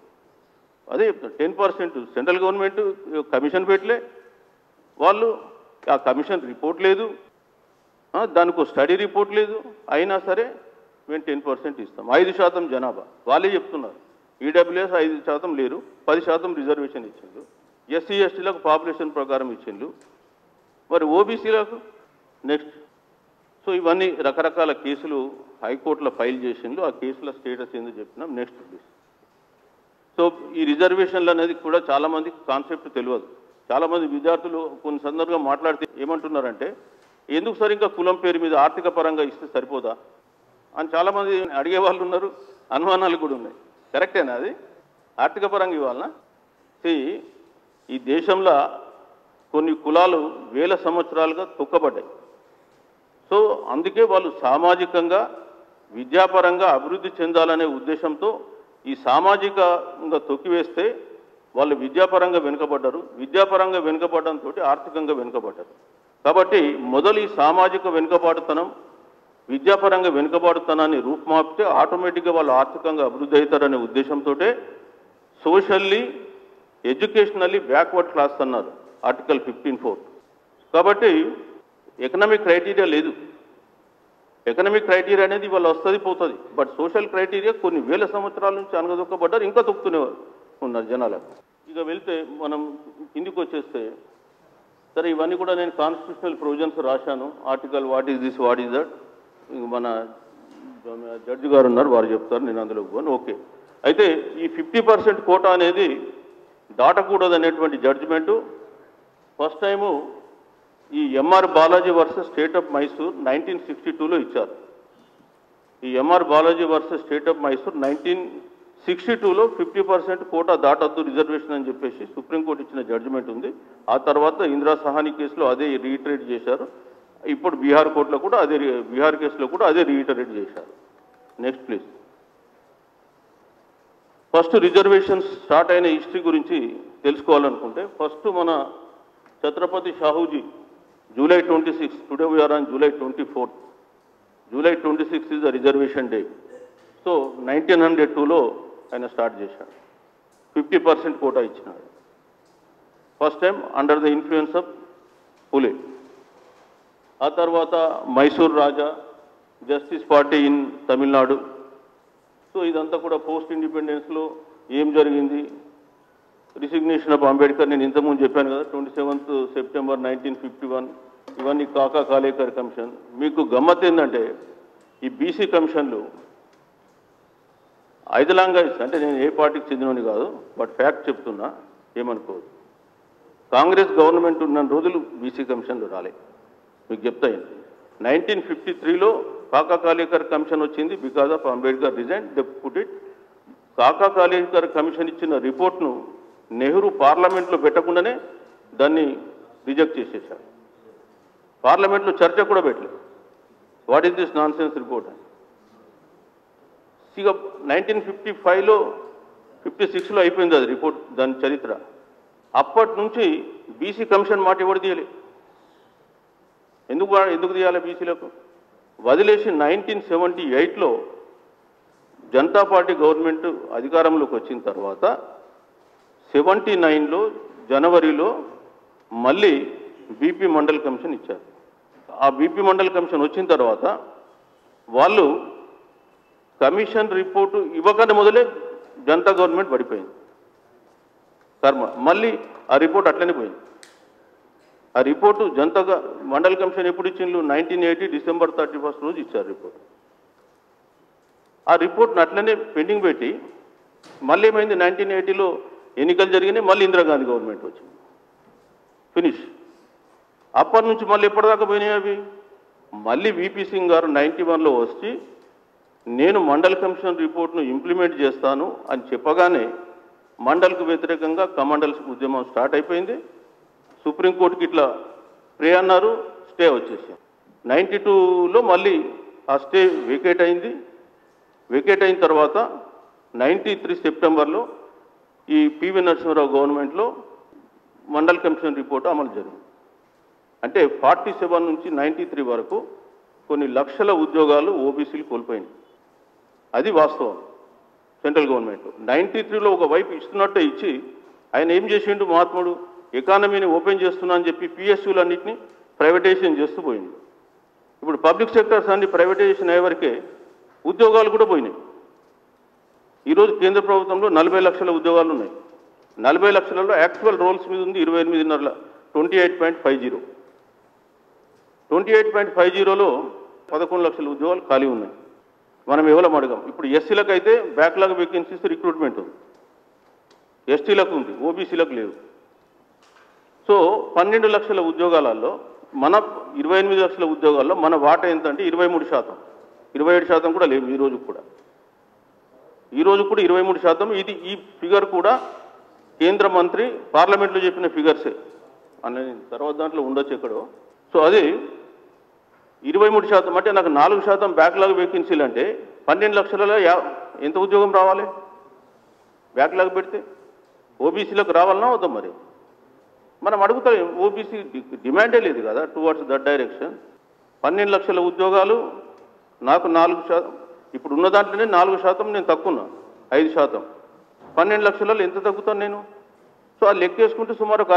[SPEAKER 2] అదే 10% సెంట్రల్ గవర్నమెంట్ కమిషన్ పెట్టలే, వాళ్ళు ఆ కమిషన్ రిపోర్ట్ లేదు, దానికి స్టడీ రిపోర్ట్ లేదు. అయినా సరే మేము 10% ఇస్తాం. 5% జనాభా వాళ్ళే చెప్తున్నారు. ఈడబ్ల్యూఎస్ 5% లేరు, 10% రిజర్వేషన్ ఇచ్చిండ్రు. ఎస్సీ ఎస్టీలకు పాపులేషన్ ప్రకారం ఇచ్చిండ్రు. మరి ఓబీసీలకు నెక్స్ట్. సో ఇవన్నీ రకరకాల కేసులు హైకోర్టులో ఫైల్ చేసిండ్రు. ఆ కేసుల స్టేటస్ ఏందో చెప్పినాం. Next please. సో ఈ రిజర్వేషన్లు అనేది కూడా చాలామందికి కాన్సెప్ట్ తెలియదు. చాలామంది విద్యార్థులు కొన్ని సందర్భంగా మాట్లాడితే ఏమంటున్నారంటే, ఎందుకు సార్ ఇంకా కులం పేరు మీద ఆర్థిక పరంగా ఇస్తే సరిపోదా అని చాలామంది అడిగే వాళ్ళు ఉన్నారు. అనుమానాలు కూడా ఉన్నాయి. కరెక్టేనా అది? ఆర్థిక పరంగా ఇవ్వాలనా? ఈ దేశంలో కొన్ని కులాలు వేల సంవత్సరాలుగా తొక్కబడ్డాయి. సో అందుకే వాళ్ళు సామాజికంగా విద్యాపరంగా అభివృద్ధి చెందాలనే ఉద్దేశంతో ఈ సామాజికంగా తొక్కివేస్తే వాళ్ళు విద్యాపరంగా వెనుకబడ్డారు. విద్యాపరంగా వెనుకబడడంతో ఆర్థికంగా వెనుకబడ్డారు. కాబట్టి మొదలు ఈ సామాజిక వెనుకబాటుతనం, విద్యాపరంగా వెనుకబాటుతనాన్ని రూపుమాపితే ఆటోమేటిక్గా వాళ్ళు ఆర్థికంగా అభివృద్ధి అవుతారనే ఉద్దేశంతో సోషల్లీ ఎడ్యుకేషనల్లీ బ్యాక్వర్డ్ క్లాస్ అన్నారు ఆర్టికల్ 15(4). కాబట్టి ఎకనామిక్ క్రైటీరియా లేదు. ఎకనామిక్ క్రైటీరియా అనేది వాళ్ళు వస్తుంది పోతుంది. బట్ సోషల్ క్రైటీరియా కొన్ని వేల సంవత్సరాల నుంచి అనగదొక్కబడ్డారు, ఇంకా తొక్కుతూనే ఉన్నారు జనాలకు. ఇక వెళ్తే మనం కిందికి వచ్చేస్తే, సరే ఇవన్నీ కూడా నేను కాన్స్టిట్యూషనల్ ప్రొవిజన్స్ రాశాను. Article what is this, what is that, మన జడ్జి గారు ఉన్నారు, వారు చెప్తారు, నేను అందులో పోను. ఓకే, అయితే ఈ 50% కోటా అనేది దాటకూడదు అనేటువంటి జడ్జిమెంటు ఫస్ట్ టైము ఈ M R Balaji versus state of Mysore 1962లో ఇచ్చారు. ఈ M R Balaji versus state of Mysore 1962లో 50% కోటా దాటద్దు రిజర్వేషన్ అని చెప్పేసి సుప్రీంకోర్టు ఇచ్చిన జడ్జిమెంట్ ఉంది. ఆ తర్వాత ఇందిరా సహాని కేసులో అదే రీఇటరేట్ చేశారు. ఇప్పుడు బీహార్ కోర్టులో కూడా అదే, బీహార్ కేసులో కూడా అదే రీఇటరేట్ చేశారు. Next please. First reservations start అయిన హిస్టరీ గురించి తెలుసుకోవాలనుకుంటే ఫస్ట్ మన Chhatrapati Shahuji July 26, today we are on July 24th. July 26 is the reservation day. So 1902లో ఆయన స్టార్ట్ చేశాడు. 50% కోటా ఇచ్చినాడు. First time under the influence of Phule. ఆ తర్వాత Mysore Raja, justice party in Tamil Nadu. So ఇదంతా కూడా పోస్ట్ ఇండిపెండెన్స్లో ఏం జరిగింది, రిసిగ్నేషన్ ఆఫ్ అంబేద్కర్ నేను ఇంతకుముందు చెప్పాను కదా, 27th September 1951. ఇవన్నీ కాకా కాలేకర్ కమిషన్. మీకు గమ్మత్ ఏంటంటే ఈ బీసీ కమిషన్లు ఐదలాంగా, అంటే నేను ఏ పార్టీకి చెందినని కాదు, బట్ ఫ్యాక్ట్ చెప్తున్నా, ఏమనుకోదు. కాంగ్రెస్ గవర్నమెంట్ ఉన్న రోజులు బీసీ కమిషన్లు రాలే. మీకు చెప్తాను, 1953లో కాకా కాలేకర్ కమిషన్ వచ్చింది. Because of Ambedkar resign they put it. కాకా కాలేకర్ కమిషన్ ఇచ్చిన రిపోర్ట్ను నెహ్రూ పార్లమెంట్లో పెట్టకుండానే దాన్ని రిజెక్ట్ చేసేశారు. పార్లమెంట్లో చర్చ కూడా పెట్టలేదు. What is this non sense report అని. ఇక 1955లో 56లో అయిపోయింది అది రిపోర్ట్, దాని చరిత్ర. అప్పటి నుంచి బీసీ కమిషన్ మాట ఎవరు తీయలే. ఎందుకు తీయాలి బీసీలకు? వదిలేసి 1978లో జనతా పార్టీ గవర్నమెంట్ అధికారంలోకి వచ్చిన తర్వాత 79లో జనవరిలో మళ్ళీ బీపీ మండల్ కమిషన్ ఇచ్చారు. ఆ బీపీ మండల్ కమిషన్ వచ్చిన తర్వాత వాళ్ళు కమిషన్ రిపోర్టు ఇవ్వగానే మొదలే జనతా గవర్నమెంట్ పడిపోయింది కర్మ. మళ్ళీ ఆ రిపోర్ట్ అట్లనే పోయింది. ఆ రిపోర్టు జనతా మండల్ కమిషన్ ఎప్పుడు ఇచ్చిండ్రు? 1980 December 31 రోజు ఇచ్చారు రిపోర్ట్. ఆ రిపోర్ట్ను అట్లనే పెండింగ్ పెట్టి మళ్ళీ ఏమైంది, 1980లో ఎన్నికలు జరిగినాయి, మళ్ళీ ఇందిరాగాంధీ గవర్నమెంట్ వచ్చింది. ఫినిష్. అప్పటి నుంచి మళ్ళీ ఎప్పటిదాకా పోయినాయి అవి? మళ్ళీ విపి సింగ్ గారు 91లో వచ్చి నేను మండల్ కమిషన్ రిపోర్ట్ను ఇంప్లిమెంట్ చేస్తాను అని చెప్పగానే మండల్కు వ్యతిరేకంగా కమండల్ ఉద్యమం స్టార్ట్ అయిపోయింది. సుప్రీంకోర్టుకి ఇట్లా ప్రే అన్నారు, స్టే వచ్చేసి 92లో మళ్ళీ ఆ స్టే వేకేట్ అయింది. వేకేట్ అయిన తర్వాత 93 సెప్టెంబర్లో ఈ పివి నరసింహారావు గవర్నమెంట్లో మండల్ కమిషన్ రిపోర్ట్ అమలు జరిగింది. అంటే 47 నుంచి 93 వరకు కొన్ని లక్షల ఉద్యోగాలు ఓబీసీలు కోల్పోయింది. అది వాస్తవం. సెంట్రల్ గవర్నమెంట్ 93లో ఒకవైపు ఇస్తున్నట్టే ఇచ్చి ఆయన ఏం చేసిండు మహాత్ముడు, ఎకానమీని ఓపెన్ చేస్తున్నా అని చెప్పి పిఎస్యూలన్నింటినీ ప్రైవేటైజేషన్ చేస్తూ పోయింది. ఇప్పుడు పబ్లిక్ సెక్టర్స్ అన్ని ప్రైవేటైజేషన్ అయ్యే వరకే ఉద్యోగాలు కూడా పోయినాయి. ఈరోజు కేంద్ర ప్రభుత్వంలో 40 లక్షల ఉద్యోగాలు ఉన్నాయి. 40 లక్షలలో యాక్చువల్ రోల్స్ మీద ఉంది 28.5, 28.50. 28.50లో 11 లక్షల ఉద్యోగాలు ఖాళీ ఉన్నాయి. మనం ఎవరం అడగం. ఇప్పుడు ఎస్సీలకు అయితే బ్యాక్లాగ్ వేకెన్సీస్ రిక్రూట్మెంట్ ఉంది, ఎస్టీలకు ఉంది, ఓబీసీలకు లేవు. సో 12 లక్షల ఉద్యోగాలలో మన 28 లక్షల ఉద్యోగాల్లో మన వాటా ఎంత అంటే 23%, 27% కూడా లేవు ఈరోజు కూడా. ఈరోజు కూడా 23%. ఇది ఈ ఫిగర్ కూడా కేంద్ర మంత్రి పార్లమెంట్లో చెప్పిన ఫిగర్సే అని తర్వాత దాంట్లో ఉండొచ్చు ఎక్కడో. సో అది 23% అంటే నాకు 4% బ్యాక్లాగ్ వేకెన్సీలు అంటే 12 లక్షలలో ఎంత ఉద్యోగం రావాలి బ్యాక్లాగ్ పెడితే? ఓబీసీలకు రావాలన్నా అవుతాం. మరి మనం అడుగుతాం, ఓబీసీ డిమాండే లేదు కదా టువర్డ్స్ దట్ డైరెక్షన్. 12 లక్షల ఉద్యోగాలు నాకు 4%, ఇప్పుడు ఉన్న దాంట్లోనే 4% నేను తక్కువ, 5%. 12 లక్షలలో ఎంత తగ్గుతాను నేను? సో అది లెక్కేసుకుంటే సుమారు ఒక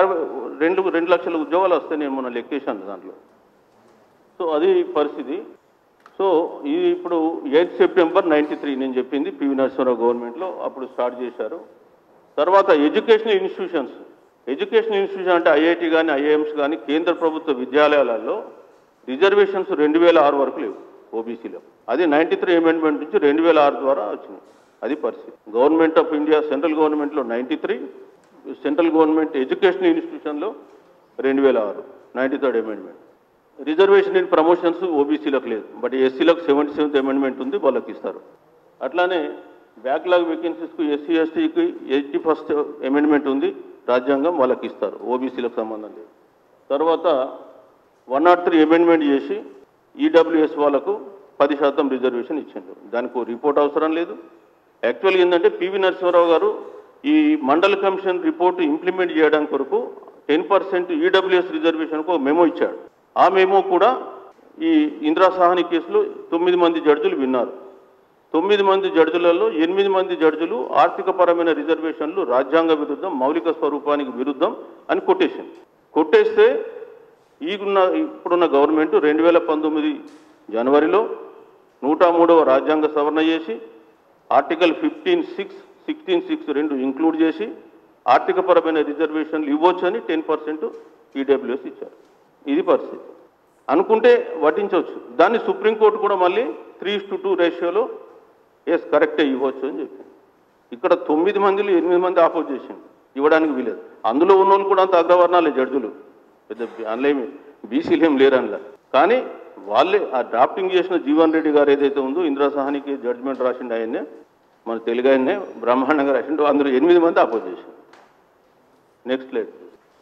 [SPEAKER 2] 2 లక్షల ఉద్యోగాలు వస్తాయి. నేను మొన్న లెక్కేశాను దాంట్లో. సో అది పరిస్థితి. సో ఇది ఇప్పుడు 8 సెప్టెంబర్ 93 నేను చెప్పింది పివి నరసింహారావు గవర్నమెంట్లో అప్పుడు స్టార్ట్ చేశారు. తర్వాత ఎడ్యుకేషనల్ ఇన్స్టిట్యూషన్స్ అంటే ఐఐటి కానీ ఐఐఎంస్ కానీ కేంద్ర ప్రభుత్వ విద్యాలయాలలో రిజర్వేషన్స్ 2006 వరకు లేవు ఓబీసీలో. అది 93 అమెండ్మెంట్ నుంచి 2006 ద్వారా వచ్చింది. అది పరిస్థితి. గవర్నమెంట్ ఆఫ్ ఇండియా సెంట్రల్ గవర్నమెంట్లో 93, సెంట్రల్ గవర్నమెంట్ ఎడ్యుకేషనల్ ఇన్స్టిట్యూషన్లో 2006, 93rd amendment. Reservation in promotions ఓబీసీలకు లేదు, బట్ ఎస్సీలకు 77th అమెండ్మెంట్ ఉంది, వాళ్ళకి ఇస్తారు. అట్లానే బ్యాక్లాగ్ వేకెన్సీస్కు ఎస్సీ ఎస్టీకి 81st అమెండ్మెంట్ ఉంది, రాజ్యాంగం, వాళ్ళకి ఇస్తారు. ఓబీసీలకు సంబంధం లేదు. తర్వాత 103 అమెండ్మెంట్ చేసి ఈడబ్ల్యూఎస్ వాళ్ళకు 10% రిజర్వేషన్ ఇచ్చిండ్రు. దానికి రిపోర్ట్ అవసరం లేదు. యాక్చువల్గా ఏంటంటే పివి నరసింహారావు గారు ఈ మండల్ కమిషన్ రిపోర్టు ఇంప్లిమెంట్ చేయడానికి కొరకు 10% ఈడబ్ల్యూఎస్ రిజర్వేషన్కు మెమో ఇచ్చాడు. ఆ మెమో కూడా ఈ ఇందిరా సాహ్ని కేసులో 9 మంది జడ్జిలు విన్నారు. 9 మంది జడ్జిలలో 8 మంది జడ్జిలు ఆర్థికపరమైన రిజర్వేషన్లు రాజ్యాంగ విరుద్ధం, మౌలిక స్వరూపానికి విరుద్ధం అని కొట్టేస్తే ఇప్పుడున్న గవర్నమెంట్ 2019 జనవరిలో 103వ రాజ్యాంగ సవరణ చేసి ఆర్టికల్ 15(6), 16(6) రెండు ఇంక్లూడ్ చేసి ఆర్థికపరమైన రిజర్వేషన్లు ఇవ్వచ్చని 10% ఈడబ్ల్యూఎస్ ఇచ్చారు. ఇది పరిస్థితి. అనుకుంటే వటించవచ్చు. దాన్ని సుప్రీంకోర్టు కూడా మళ్ళీ 3:2 రేషియోలో ఎస్ కరెక్టే ఇవ్వచ్చు అని చెప్పింది. ఇక్కడ 9 మందిలో 8 మంది ఆపోజ్ చేసింది, ఇవ్వడానికి వీలేదు. అందులో ఉన్న వాళ్ళు కూడా అంత అగ్రవర్ణాలే జడ్జిలు, పెద్ద అందులో ఏమి బీసీలు ఏం లేరు అందులో. కానీ వాళ్ళే ఆ డ్రాఫ్టింగ్ చేసిన జీవన్ రెడ్డి గారు ఏదైతే ఉందో ఇందిరా సాహ్నికి జడ్జిమెంట్ రాసిండు ఆయన్నే, మన తెలుగు ఆయన్నే బ్రహ్మాండంగా రాసిండు. అందులో 8 మంది ఆపోజ్ చేసిండు. Next slide.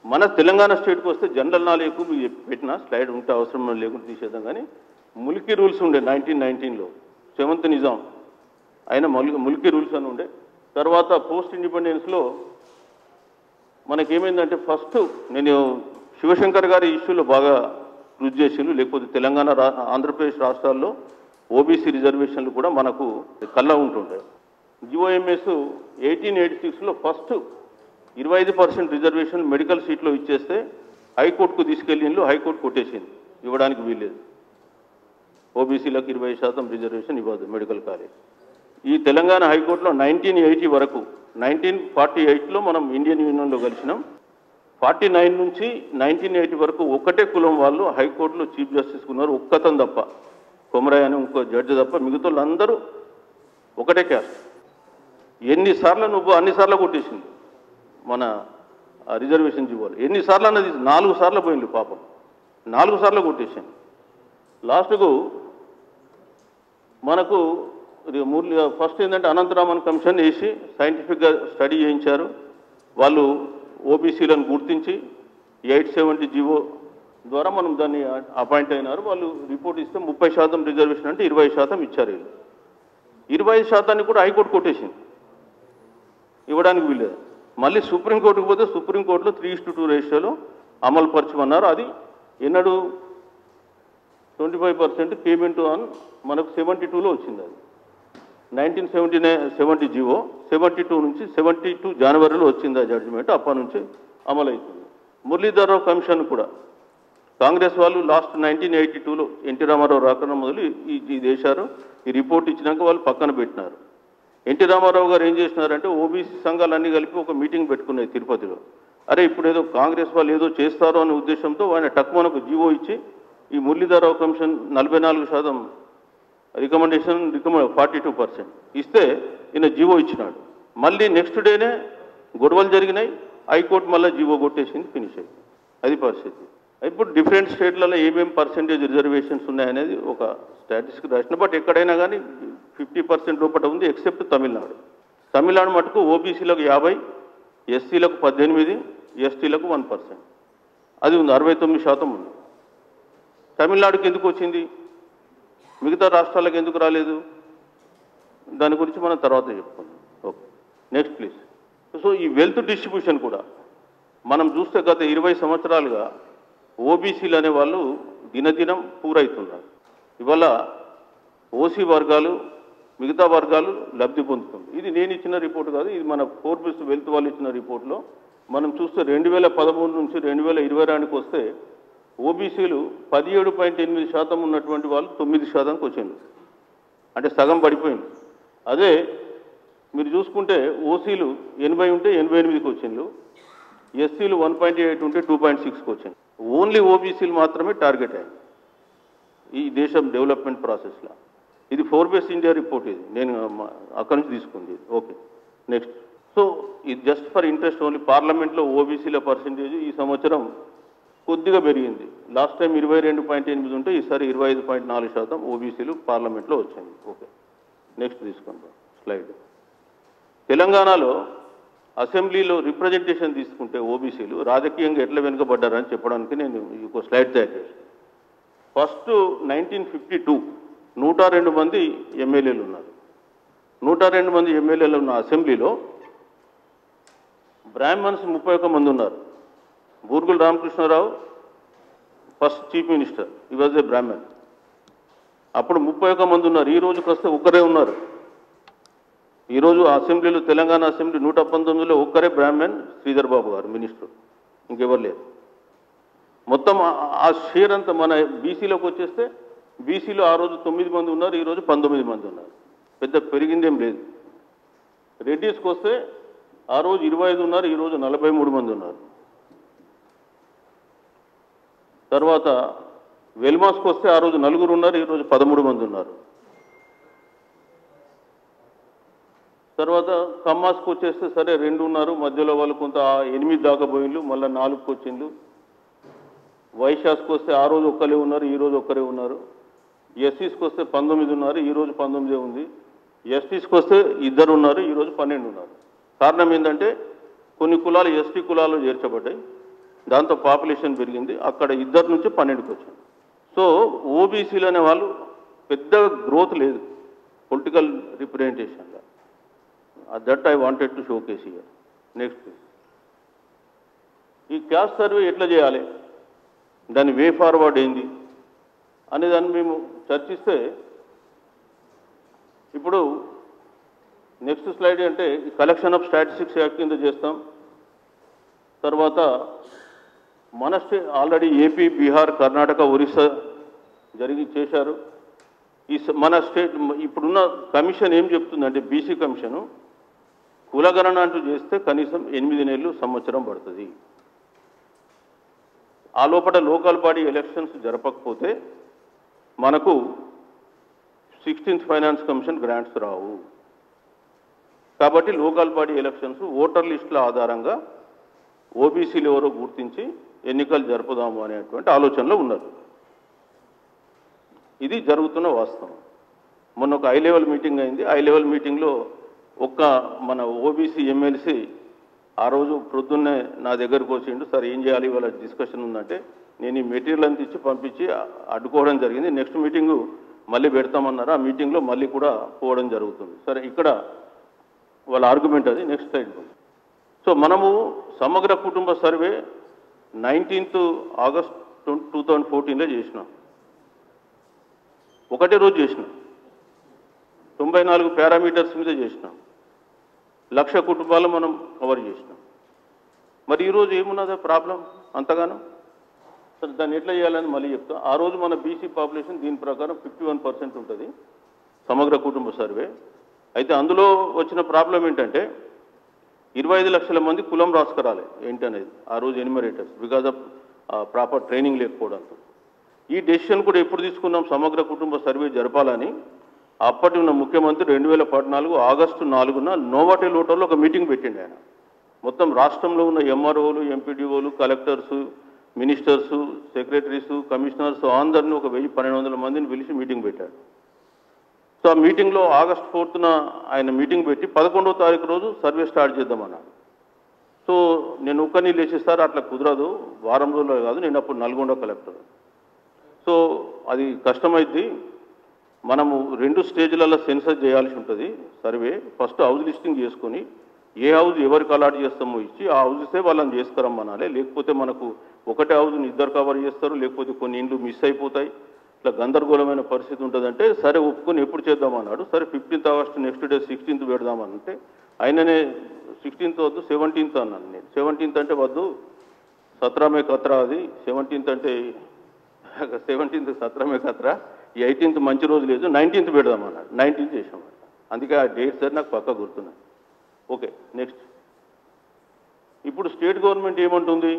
[SPEAKER 2] మన తెలంగాణ స్టేట్కి వస్తే జనరల్ నాలెడ్జ్కు పెట్టిన స్లైడ్ ఉంటే అవసరం లేకుండా తీసేద్దాం. కానీ ముల్కీ రూల్స్ ఉండే 1919లో 7th నిజాం ఆయన ముల్కీ రూల్స్ అని ఉండే. తర్వాత పోస్ట్ ఇండిపెండెన్స్లో మనకేమైందంటే ఫస్ట్ నేను శివశంకర్ గారి ఇష్యూలో బాగా కృషి చేసిండు. లేకపోతే తెలంగాణ ఆంధ్రప్రదేశ్ రాష్ట్రాల్లో ఓబీసీ రిజర్వేషన్లు కూడా మనకు కళ్ళ ఉంటుంటాయి. జిఓఎంఎస్ 1886లో ఫస్ట్ 25% రిజర్వేషన్ మెడికల్ సీట్లో ఇచ్చేస్తే హైకోర్టుకు తీసుకెళ్ళిండ్రు, హైకోర్టు కొట్టేసింది, ఇవ్వడానికి వీల్లేదు. ఓబీసీలకు 20% రిజర్వేషన్ ఇవ్వదు మెడికల్ కాలేజ్. ఈ తెలంగాణ హైకోర్టులో 1980 వరకు, 1948లో మనం ఇండియన్ యూనియన్లో కలిసినాం. 49 నుంచి 1980 వరకు ఒకటే కులం వాళ్ళు హైకోర్టులో చీఫ్ జస్టిస్ ఉన్నారు, ఒక్కతను తప్ప, కొమరయ్య అని ఇంకో జడ్జి తప్ప. మిగతా వాళ్ళందరూ ఒకటే క్యాస్ట్. ఎన్నిసార్లు నువ్వు అన్నిసార్లు కొట్టేసింది మన రిజర్వేషన్ జీవోలు. ఎన్నిసార్లు అన్నది 4 సార్లు పోయింది పాపం. 4 సార్లు కొట్టేశాను. లాస్ట్కు మనకు ఫస్ట్ ఏంటంటే అనంతరామన్ కమిషన్ వేసి సైంటిఫిక్గా స్టడీ చేయించారు. వాళ్ళు ఓబీసీలను గుర్తించి 870 జీవో ద్వారా మనం దాన్ని అపాయింట్ అయినారు. వాళ్ళు రిపోర్ట్ ఇస్తే 30% రిజర్వేషన్ అంటే 20% ఇచ్చారు. వీళ్ళు 25% కూడా హైకోర్టు కొట్టేసింది, ఇవ్వడానికి వీలేదు. మళ్ళీ సుప్రీంకోర్టుకు పోతే సుప్రీంకోర్టులో 3:2 రేషియోలో అమలు పరచమన్నారు. అది ఎన్నడూ 25% పేమెంట్ ఆన్ మనకు 72లో వచ్చింది. అది 1970 జీవో 72 నుంచి 72 జనవరిలో వచ్చింది ఆ జడ్జిమెంట్. అప్పటి నుంచి అమలవుతుంది. మురళీధర్రావు కమిషన్ కూడా కాంగ్రెస్ వాళ్ళు లాస్ట్ 1982లో ఎన్టీ రామారావు రాకన్నా మొదలు ఈ దేశారు. ఈ రిపోర్ట్ ఇచ్చినాక వాళ్ళు పక్కన పెట్టినారు. ఎన్టీ రామారావు గారు ఏం చేసినారంటే ఓబీసీ సంఘాలన్నీ కలిపి ఒక మీటింగ్ పెట్టుకున్నాయి తిరుపతిలో. అరే ఇప్పుడు ఏదో కాంగ్రెస్ వాళ్ళు ఏదో చేస్తారో అనే ఉద్దేశంతో ఆయన టక్మనకు జీవో ఇచ్చి ఈ మురళీధర్రావు కమిషన్ 44% రికమెండేషన్ 42% ఇస్తే ఈయన జీవో ఇచ్చినాడు. మళ్ళీ నెక్స్ట్ డేనే గొడవలు జరిగినాయి. హైకోర్టు మళ్ళీ జీవో కొట్టేసింది, ఫినిష్ అయింది. అది పరిస్థితి. ఇప్పుడు డిఫరెంట్ స్టేట్లలో ఏమేమి పర్సెంటేజ్ రిజర్వేషన్స్ ఉన్నాయనేది ఒక స్టాటిస్టిక్ రాసిన. బట్ ఎక్కడైనా కానీ 50% లోపల ఉంది ఎక్సెప్ట్ తమిళనాడు. తమిళనాడు మటుకు ఓబీసీలకు 50, ఎస్సీలకు 18, ఎస్టీలకు 1%. అది ఉంది, 69% ఉంది. తమిళనాడుకి ఎందుకు వచ్చింది, మిగతా రాష్ట్రాలకు ఎందుకు రాలేదు, దాని గురించి మనం తర్వాత చెప్పుకుందాం. Okay, next please. సో ఈ వెల్త్ డిస్ట్రిబ్యూషన్ కూడా మనం చూస్తే గత 20 సంవత్సరాలుగా ఓబీసీలు అనే వాళ్ళు దినదినం పూరైతున్నారు. ఇవాళ ఓసీ వర్గాలు మిగతా వర్గాలు లబ్ధి పొందుతుంది. ఇది నేను ఇచ్చిన రిపోర్ట్ కాదు, ఇది మన ఫోర్బ్స్ వెల్త్ వాళ్ళు ఇచ్చిన రిపోర్ట్లో మనం చూస్తే 2013 నుంచి 2022 వస్తే ఓబీసీలు 17.8% ఉన్నటువంటి వాళ్ళు 9%కి వచ్చింది. అంటే సగం పడిపోయింది. అదే మీరు చూసుకుంటే ఓసీలు 80 ఉంటే 88కి వచ్చిండ్రు, ఎస్సీలు 1.8 ఉంటే 2.6కి వచ్చింది. ఓన్లీ ఓబీసీలు మాత్రమే టార్గెట్ అయ్యింది ఈ దేశం డెవలప్మెంట్ ప్రాసెస్లో. ఇది ఫోర్బ్స్ ఇండియా రిపోర్ట్, ఇది నేను అక్కడి నుంచి తీసుకుంది. Okay, next. సో ఇది జస్ట్ ఫర్ ఇంట్రెస్ట్ ఓన్లీ. పార్లమెంట్లో ఓబీసీల పర్సెంటేజ్ ఈ సంవత్సరం కొద్దిగా పెరిగింది. లాస్ట్ టైం 22.8 ఉంటే ఈసారి 25.4% ఓబీసీలు పార్లమెంట్లో వచ్చింది. ఓకే, నెక్స్ట్ తీసుకుందాం స్లైడ్. తెలంగాణలో అసెంబ్లీలో రిప్రజెంటేషన్ తీసుకుంటే ఓబీసీలు రాజకీయంగా ఎట్లా వెనుకబడ్డారని చెప్పడానికి నేను ఒక స్లైడ్ తయారు చేశాను. ఫస్ట్ 1952 102 మంది ఎమ్మెల్యేలు ఉన్నారు. 102 మంది ఎమ్మెల్యేలు ఉన్న అసెంబ్లీలో బ్రాహ్మణ్స్ 31 మంది ఉన్నారు. Burgula Ramakrishna Rao first chief minister, he was a Brahmin. అప్పుడు 31 మంది ఉన్నారు. ఈ రోజుకి వస్తే ఒక్కరే ఉన్నారు. ఈరోజు అసెంబ్లీలో తెలంగాణ అసెంబ్లీ 119లో ఒక్కరే బ్రాహ్మణ్, శ్రీధర్ బాబు గారు మినిస్టర్, ఇంకెవరు లేరు. మొత్తం ఆ షేర్ అంతా మన బీసీలోకి వచ్చేస్తే బీసీలో ఆ రోజు 9 మంది ఉన్నారు, ఈరోజు 19 మంది ఉన్నారు. పెద్ద పెరిగిందేం లేదు. రెడ్డిస్కి వస్తే ఆ రోజు 25 ఉన్నారు, ఈరోజు 43 మంది ఉన్నారు. తర్వాత వెల్మాస్కి వస్తే ఆ రోజు 4 ఉన్నారు, ఈరోజు 13 మంది ఉన్నారు. తర్వాత కమ్మాస్కి వచ్చేస్తే సరే 2 ఉన్నారు, మధ్యలో వాళ్ళు కొంత 8 దాకా పోయిండ్లు, మళ్ళీ 4కి వచ్చిండ్లు. వైశాస్కి వస్తే ఆ రోజు ఒక్కరే ఉన్నారు, ఈరోజు ఒక్కరే ఉన్నారు. ఎస్సీస్కి వస్తే 19 ఉన్నారు, ఈరోజు 19 ఉంది. ఎస్టీస్కి వస్తే 2 ఉన్నారు, ఈరోజు 12 ఉన్నారు. కారణం ఏంటంటే కొన్ని కులాలు ఎస్టీ కులాలు చేర్చబడ్డాయి, దాంతో పాపులేషన్ పెరిగింది. అక్కడ 2 నుంచి 12కి వచ్చింది. సో ఓబీసీలు అనే వాళ్ళు పెద్ద గ్రోత్ లేదు పొలిటికల్ రిప్రజెంటేషన్లో. That I wanted to showcase here. Next, ఈ క్యాస్ట్ సర్వే ఎట్లా చేయాలి, దాని వే ఫార్వర్డ్ ఏంది అనే దాన్ని మేము చర్చిస్తే, ఇప్పుడు నెక్స్ట్ స్లైడ్ అంటే కలెక్షన్ ఆఫ్ స్టాటిస్టిక్స్ యాక్ట్ కింద చేస్తాం. తర్వాత మన ఆల్రెడీ ఏపీ, బీహార్, కర్ణాటక, ఒరిస్సా చేశారు. మన స్టేట్ ఇప్పుడున్న కమిషన్ ఏం చెప్తుందంటే బీసీ కమిషను కులగణన అంటూ చేస్తే కనీసం 8 నెలలు, సంవత్సరం పడుతుంది. ఆ లోపల లోకల్ బాడీ ఎలక్షన్స్ జరపకపోతే మనకు 16th ఫైనాన్స్ కమిషన్ గ్రాంట్స్ రావు. కాబట్టి లోకల్ బాడీ ఎలక్షన్స్ ఓటర్ లిస్టుల ఆధారంగా ఓబీసీలు ఎవరో గుర్తించి ఎన్నికలు జరుపుదాము అనేటువంటి ఆలోచనలో ఉన్నారు. ఇది జరుగుతున్న వాస్తవం. మొన్న ఒక హై లెవెల్ మీటింగ్ అయింది. హై లెవెల్ మీటింగ్లో ఒక్క మన ఓబీసీ ఎమ్మెల్సీ ఆ రోజు ప్రొద్దున్నే నా దగ్గరకు వచ్చిండు, సార్ ఏం చేయాలి ఇవాళ డిస్కషన్ ఉందంటే నేను ఈ మెటీరియల్ అంతా ఇచ్చి పంపించి అడ్డుకోవడం జరిగింది. నెక్స్ట్ మీటింగు మళ్ళీ పెడతామన్నారు. ఆ మీటింగ్లో మళ్ళీ కూడా పోవడం జరుగుతుంది. సరే, ఇక్కడ వాళ్ళ ఆర్గ్యుమెంట్ అది. Next slide. సో మనము సమగ్ర కుటుంబ సర్వే 19th August 2014లో చేసినాం. ఒకటే రోజు చేసినాం. 94 పారామీటర్స్ మీద చేసినాం. 1,00,000 కుటుంబాలు మనం కవర్ చేసినాం. మరి ఈరోజు ఏమున్నదా ప్రాబ్లం అంతగానో? సరే, దాన్ని ఎట్లా చేయాలని మళ్ళీ చెప్తా. ఆ రోజు మన బీసీ పాపులేషన్ దీని ప్రకారం 51% ఉంటుంది సమగ్ర కుటుంబ సర్వే. అయితే అందులో వచ్చిన ప్రాబ్లం ఏంటంటే 25 లక్షల మంది కులం రాసుకురాలి ఏంటనేది ఆ రోజు enumerators, because of proper training లేకపోవడంతో. ఈ డెసిషన్ కూడా ఎప్పుడు తీసుకున్నాం? సమగ్ర కుటుంబ సర్వే జరపాలని అప్పటి ఉన్న ముఖ్యమంత్రి 2014 August 4న నోవాటెల్ హోటల్లో ఒక మీటింగ్ పెట్టిండు ఆయన. మొత్తం రాష్ట్రంలో ఉన్న ఎంఆర్ఓలు, ఎంపీడీఓలు, కలెక్టర్సు, మినిస్టర్సు, సెక్రటరీసు, కమిషనర్స్ అందరినీ ఒక 1000-1200 మందిని పిలిచి మీటింగ్ పెట్టాడు. సో ఆ మీటింగ్లో August 4న ఆయన మీటింగ్ పెట్టి 11వ తారీఖు రోజు సర్వే స్టార్ట్ చేద్దామన్నాడు. సో నేను ఒక్కని లేచిస్తారు, అట్లా కుదరదు, వారం రోజుల్లో కాదు, నేను అప్పుడు నల్గొండ కలెక్టర్. సో అది కష్టమైద్ది, మనము 2 స్టేజ్లలో సెన్సస్ చేయాల్సి ఉంటుంది సర్వే. ఫస్ట్ హౌస్ లిస్టింగ్ చేసుకొని ఏ హౌస్ ఎవరికి అలాట్ చేస్తామో ఇచ్చి ఆ హౌసెసే వాళ్ళని చేసుకురమ్మనాలి. లేకపోతే మనకు ఒకటే హౌస్ని ఇద్దరు కవర్ చేస్తారు, లేకపోతే కొన్ని ఇండ్లు మిస్ అయిపోతాయి, ఇట్లా గందరగోళమైన పరిస్థితి ఉంటుందంటే సరే ఒప్పుకొని ఎప్పుడు చేద్దామన్నాడు. సరే 15th August next day 16th పెడదామనంటే ఆయననే 16th వద్దు 17th అన్నాను నేను. 17th అంటే వద్దు, 17 మే ఖతరా, అది 17th అంటే 17th 17 మే ఖతరా, ఈ 18th మంచి రోజు లేదు, 19th పెడదామన్నాడు. 19th చేసామన్నమాట. అందుకే ఆ డేట్ సార్ నాకు పక్కా గుర్తున్నాయి. Okay, next. ఇప్పుడు స్టేట్ గవర్నమెంట్ ఏమంటుంది?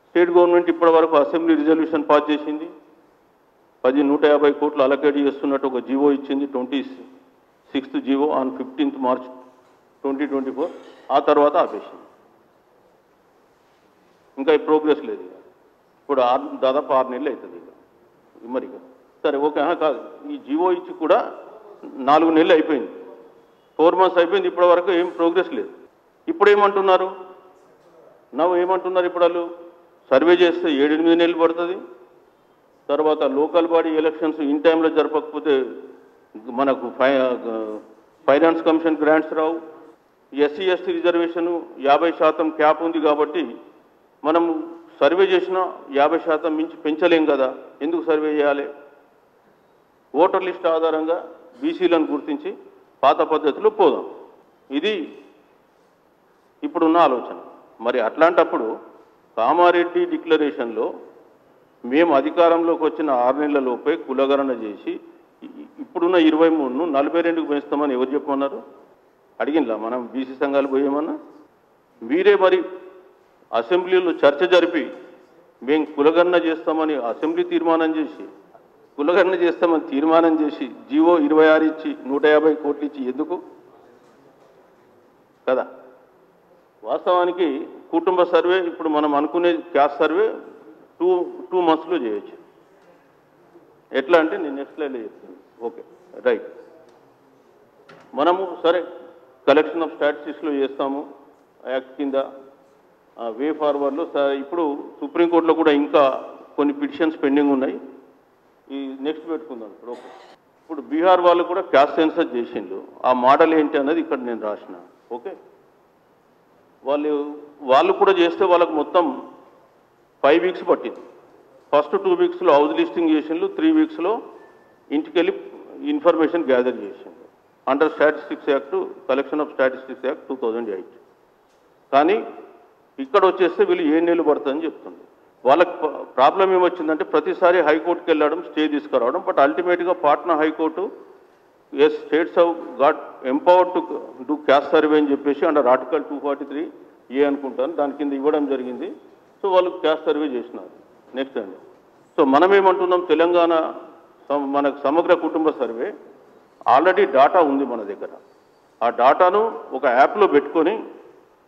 [SPEAKER 2] స్టేట్ గవర్నమెంట్ ఇప్పటి వరకు అసెంబ్లీ రిజల్యూషన్ పాస్ చేసింది. 150 కోట్లు అలొకేట్ చేస్తున్నట్టు ఒక జీవో ఇచ్చింది, 26th GO on 15th March 2024. ఆ తర్వాత ఆపేసింది. ఇంకా ఈ ప్రోగ్రెస్ లేదు. ఇప్పుడు దాదాపు 6 నెలలు అవుతుంది ఇక మరి. సరే ఓకే, కాదు, ఈ జీవో ఇచ్చి కూడా 4 నెలలు అయిపోయింది, 4 months అయిపోయింది, ఇప్పటి వరకు ఏం ప్రోగ్రెస్ లేదు. ఇప్పుడు ఏమంటున్నారు? ఏమంటున్నారు ఇప్పుడు వాళ్ళు? సర్వే చేస్తే 7-8 నెలలు పడుతుంది. తర్వాత లోకల్ బాడీ ఎలక్షన్స్ ఇన్ టైంలో జరపకపోతే మనకు ఫైనాన్స్ కమిషన్ గ్రాంట్స్ రావు. ఎస్సీ ఎస్టీ రిజర్వేషన్ 50% క్యాప్ ఉంది కాబట్టి మనం సర్వే చేసినా 50% మించి పెంచలేం కదా, ఎందుకు సర్వే చేయాలి? ఓటర్ లిస్ట్ ఆధారంగా బీసీలను గుర్తించి పాత పద్ధతిలో పోదాం, ఇది ఇప్పుడున్న ఆలోచన. మరి అట్లాంటప్పుడు కామారెడ్డి డిక్లరేషన్లో మేము అధికారంలోకి వచ్చిన 6 నెలల లోపే కులగణన చేసి ఇప్పుడున్న 23ను 42కు పెంచుతామని ఎవరు చెప్పమన్నారు? అడిగినలా మనం బీసీ సంఘాలు పోయేమన్నా? మీరే మరి అసెంబ్లీలో చర్చ జరిపి మేము కులగణన చేస్తామని అసెంబ్లీ తీర్మానం చేసి, కులగణన చేస్తామని తీర్మానం చేసి జీవో 26 ఇచ్చి 150 కోట్లు ఇచ్చి ఎందుకు కదా? వాస్తవానికి కుటుంబ సర్వే ఇప్పుడు మనం అనుకునే క్యాస్ట్ సర్వే 2 monthsలో చేయొచ్చు. ఎట్లా అంటే నేను నెక్స్ట్ స్లైడ్లో చెప్తాను. Okay, right. మనము సరే కలెక్షన్ ఆఫ్ స్టాటిస్టిక్స్లో చేస్తాము యాక్ట్ కింద, వే ఫార్వర్డ్లో. ఇప్పుడు సుప్రీంకోర్టులో కూడా ఇంకా కొన్ని పిటిషన్స్ పెండింగ్ ఉన్నాయి. ఈ నెక్స్ట్ పెట్టుకుందాం ఇప్పుడు. ఓకే, ఇప్పుడు బీహార్ వాళ్ళు కూడా క్యాస్ట్ సెన్సస్ చేసిండ్రు. ఆ మోడల్ ఏంటి అన్నది ఇక్కడ నేను రాసిన. ఓకే, వాళ్ళు కూడా చేస్తే వాళ్ళకు మొత్తం 5 weeks పట్టింది. ఫస్ట్ 2 weeksలో హౌస్ లిస్టింగ్ చేసిండ్రు, 3 weeksలో ఇంటికి వెళ్ళి ఇన్ఫర్మేషన్ గ్యాదర్ చేసిండ్రు under statistics act, collection of statistics act 2008. కానీ ఇక్కడ వచ్చేస్తే వీళ్ళు 7 నెలలు పడుతుందని చెప్తుంది. వాళ్ళకి ప్రాబ్లం ఏమొచ్చిందంటే ప్రతిసారి హైకోర్టుకి వెళ్ళడం, స్టే తీసుకురావడం. బట్ అల్టిమేట్గా Patna high court says states have got empowered to do caste survey అని చెప్పేసి అండర్ ఆర్టికల్ 243A అనుకుంటాను దాని కింద ఇవ్వడం జరిగింది. సో వాళ్ళు క్యాస్ట్ సర్వే చేసినారు. నెక్స్ట్ అండి. సో మనం ఏమంటున్నాం, తెలంగాణ మనకు సమగ్ర కుటుంబ సర్వే ఆల్రెడీ డాటా ఉంది మన దగ్గర. ఆ డాటాను ఒక యాప్లో పెట్టుకొని,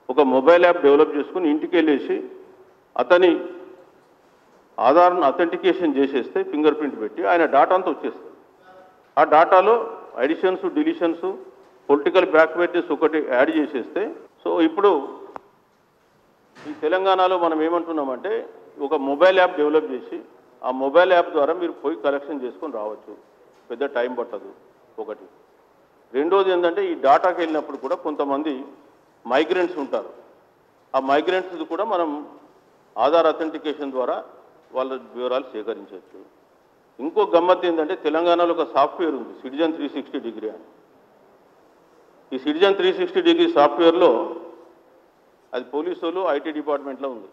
[SPEAKER 2] ఒక మొబైల్ యాప్ డెవలప్ చేసుకుని ఇంటికి వెళ్ళేసి అతని ఆధార్ను అథెంటికేషన్ చేసేస్తే ఫింగర్ ప్రింట్ పెట్టి ఆయన డాటా అంతా వచ్చేస్తుంది. ఆ డాటాలో అడిషన్స్ డిలీషన్స్ పొలిటికల్ బ్యాక్వర్డ్నెస్ ఒకటి యాడ్ చేసేస్తే సో ఇప్పుడు ఈ తెలంగాణలో మనం ఏమంటున్నామంటే ఒక మొబైల్ యాప్ డెవలప్ చేసి ఆ మొబైల్ యాప్ ద్వారా మీరు పోయి కలెక్షన్ చేసుకొని రావచ్చు, పెద్ద టైం పట్టదు ఒకటి. రెండోది ఏంటంటే ఈ డాటాకి వెళ్ళినప్పుడు కూడా కొంతమంది మైగ్రెంట్స్ ఉంటారు. ఆ మైగ్రెంట్స్ కూడా మనం ఆధార్ అథెంటికేషన్ ద్వారా వాళ్ళ వివరాలు సేకరించవచ్చు. ఇంకో గమ్మత్తు ఏంటంటే తెలంగాణలో ఒక సాఫ్ట్వేర్ ఉంది సిటిజన్ 360 డిగ్రీ అని. ఈ సిటిజన్ 360 డిగ్రీ సాఫ్ట్వేర్లో అది పోలీసు వాళ్ళు ఐటీ డిపార్ట్మెంట్లో ఉంది.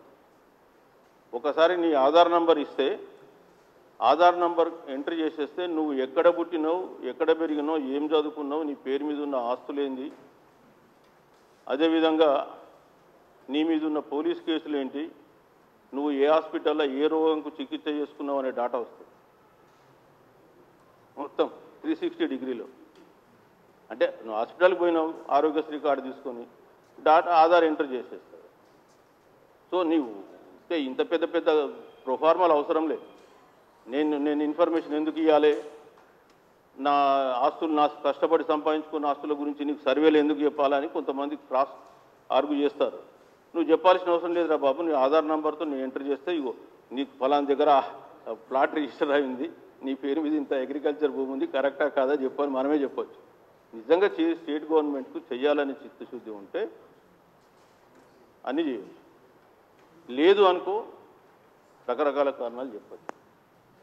[SPEAKER 2] ఒకసారి నీ ఆధార్ నంబర్ ఇస్తే ఆధార్ నంబర్ ఎంట్రీ చేసేస్తే నువ్వు ఎక్కడ పుట్టినావు, ఎక్కడ పెరిగినావు, ఏం చదువుకున్నావు, నీ పేరు మీద ఉన్న ఆస్తులేంది, అదేవిధంగా నీ మీద ఉన్న పోలీస్ కేసులు ఏంటి, నువ్వు ఏ హాస్పిటల్లో ఏ రోగంకు చికిత్స చేసుకున్నావు అనే డాటా వస్తుంది మొత్తం 360 డిగ్రీలో. అంటే నువ్వు హాస్పిటల్కి పోయినావు ఆరోగ్యశ్రీ కార్డు తీసుకొని డాటా ఆధార్ ఎంటర్ చేసేస్తావు. సో నీవు ఇంత పెద్ద పెద్ద ప్రొఫార్మాలు అవసరం లేదు. నేను ఇన్ఫర్మేషన్ ఎందుకు ఇవ్వాలి, నా ఆస్తులు నా కష్టపడి సంపాదించుకున్న ఆస్తుల గురించి నీకు సర్వేలు ఎందుకు చెప్పాలని కొంతమంది క్రాస్ ఆర్గ్యూ చేస్తారు. నువ్వు చెప్పాల్సిన అవసరం లేదురా బాబు, నీ ఆధార్ నెంబర్తో నేను ఎంటర్ చేస్తే ఇగో నీకు ఫలానా దగ్గర ప్లాట్ రిజిస్టర్ అయింది, నీ పేరు మీద ఇంత అగ్రికల్చర్ భూమి ఉంది, కరెక్టా కాదా చెప్పని మనమే చెప్పొచ్చు. నిజంగా స్టేట్ గవర్నమెంట్కు చేయాలని చిత్తశుద్ధి ఉంటే అన్నీ చేయవచ్చు. లేదు అనుకో రకరకాల కారణాలు చెప్పచ్చు.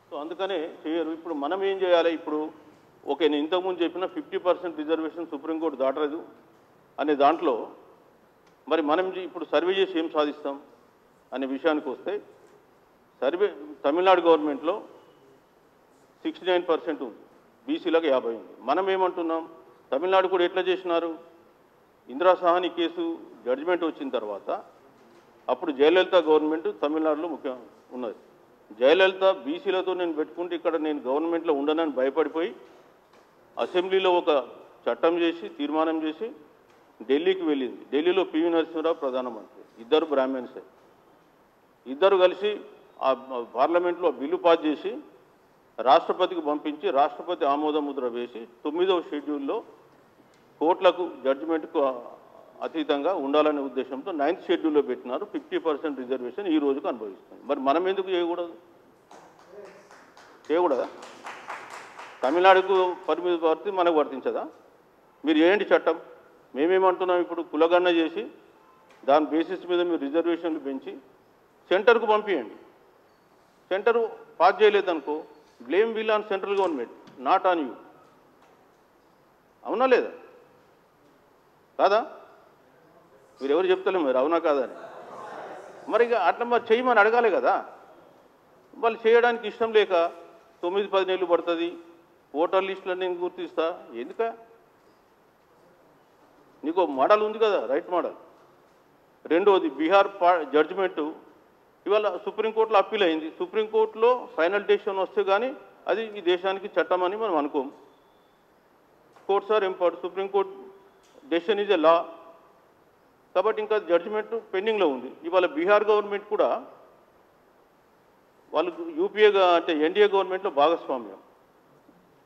[SPEAKER 2] సో అందుకనే చేయరు. ఇప్పుడు మనం ఏం చేయాలి, ఇప్పుడు ఓకే నేను ఇంతకుముందు చెప్పిన 50% రిజర్వేషన్ సుప్రీంకోర్టు దాటలేదు అనే దాంట్లో మరి మనం ఇప్పుడు సర్వే చేసి ఏం సాధిస్తాం అనే విషయానికి వస్తే సర్వే తమిళనాడు గవర్నమెంట్లో 69% ఉంది, బీసీలకు 50 ఉంది. మనం ఏమంటున్నాం, తమిళనాడు కూడా ఎట్లా చేసినారు, ఇందిరా సహాని కేసు జడ్జిమెంట్ వచ్చిన తర్వాత అప్పుడు జయలలిత గవర్నమెంట్ తమిళనాడులో ముఖ్యం ఉన్నది. జయలలిత బీసీలతో నేను పెట్టుకుంటే ఇక్కడ నేను గవర్నమెంట్లో ఉండనని భయపడిపోయి అసెంబ్లీలో ఒక చట్టం చేసి తీర్మానం చేసి ఢిల్లీకి వెళ్ళింది. ఢిల్లీలో పివి నరసింహరావు ప్రధానమంత్రి, ఇద్దరు బ్రాహ్మణ్సే, ఇద్దరు కలిసి ఆ పార్లమెంట్లో బిల్లు పాస్ చేసి రాష్ట్రపతికి పంపించి రాష్ట్రపతి ఆమోద ముద్ర వేసి 9వ షెడ్యూల్లో కోర్టులకు జడ్జిమెంట్కు అతీతంగా ఉండాలనే ఉద్దేశంతో 9th షెడ్యూల్లో పెట్టినారు. 50% రిజర్వేషన్ ఈ రోజుకు అనుభవిస్తుంది. మరి మనం ఎందుకు చేయకూడదా? తమిళనాడుకు పరిమితి పడితే మనకు వర్తించదా? మీరు ఏంటి చట్టం, మేమేమంటున్నాం, ఇప్పుడు కులగణన చేసి దాని బేసిస్ మీద మీరు రిజర్వేషన్లు పెంచి సెంటర్కు పంపించండి. సెంటర్ పాస్ చేయలేదనుకో blame will on central government, not on you. అవునా లేదా? కాదా? మీరు ఎవరు చెప్తలే మరి అవునా కాదని. మరి ఇక అట్లా మరి చేయమని అడగాలి కదా. వాళ్ళు చేయడానికి ఇష్టం లేక 9-10 నెలలు పడుతుంది, ఓటర్ లిస్టులను నేను గుర్తిస్తా. ఎందుక? నీకు మోడల్ ఉంది కదా, రైట్ మోడల్. రెండోది బీహార్ జడ్జిమెంటు ఇవాళ సుప్రీంకోర్టులో అప్పీల్ అయింది. సుప్రీంకోర్టులో ఫైనల్ డెసిషన్ వస్తే కానీ అది ఈ దేశానికి చట్టం అని మనం అనుకోము. Courts are empowered, supreme court decision is a law. కాబట్టి ఇంకా జడ్జిమెంట్ పెండింగ్లో ఉంది. ఇవాళ బీహార్ గవర్నమెంట్ కూడా వాళ్ళు యూపీఏగా అంటే ఎన్డీఏ గవర్నమెంట్లో భాగస్వామ్యం.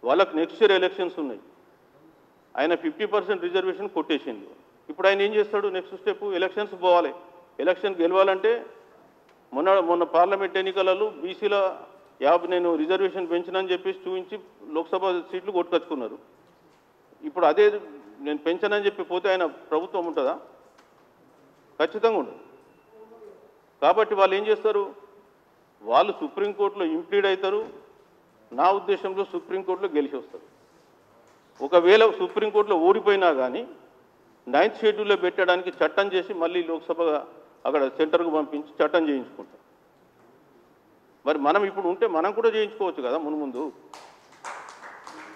[SPEAKER 2] వాళ్ళకు నెక్స్ట్ ఇయర్ ఎలక్షన్స్ ఉన్నాయి. ఆయన 50% రిజర్వేషన్ కొట్టేసింది. ఇప్పుడు ఆయన ఏం చేస్తాడు, నెక్స్ట్ స్టెప్ ఎలక్షన్స్ పోవాలి. ఎలక్షన్ గెలవాలంటే మొన్న పార్లమెంట్ ఎన్నికలలో బీసీల 50 నేను రిజర్వేషన్ పెంచినని చెప్పేసి చూపించి లోక్సభ సీట్లు కొట్టుకొచ్చుకున్నారు. ఇప్పుడు అదే నేను పెంచానని చెప్పి పోతే ఆయన ప్రభుత్వం ఉంటుందా? ఖచ్చితంగా ఉండదు. కాబట్టి వాళ్ళు ఏం చేస్తారు, వాళ్ళు సుప్రీంకోర్టులో ఇంప్లీడ్ అవుతారు. నా ఉద్దేశంలో సుప్రీంకోర్టులో గెలిచి వస్తారు. ఒకవేళ సుప్రీంకోర్టులో ఓడిపోయినా కానీ 9th షెడ్యూల్లో పెట్టడానికి చట్టం చేసి మళ్ళీ లోక్సభ అక్కడ సెంటర్కు పంపించి చట్టం చేయించుకుంటాం. మరి మనం ఇప్పుడు ఉంటే మనం కూడా చేయించుకోవచ్చు కదా ముందు.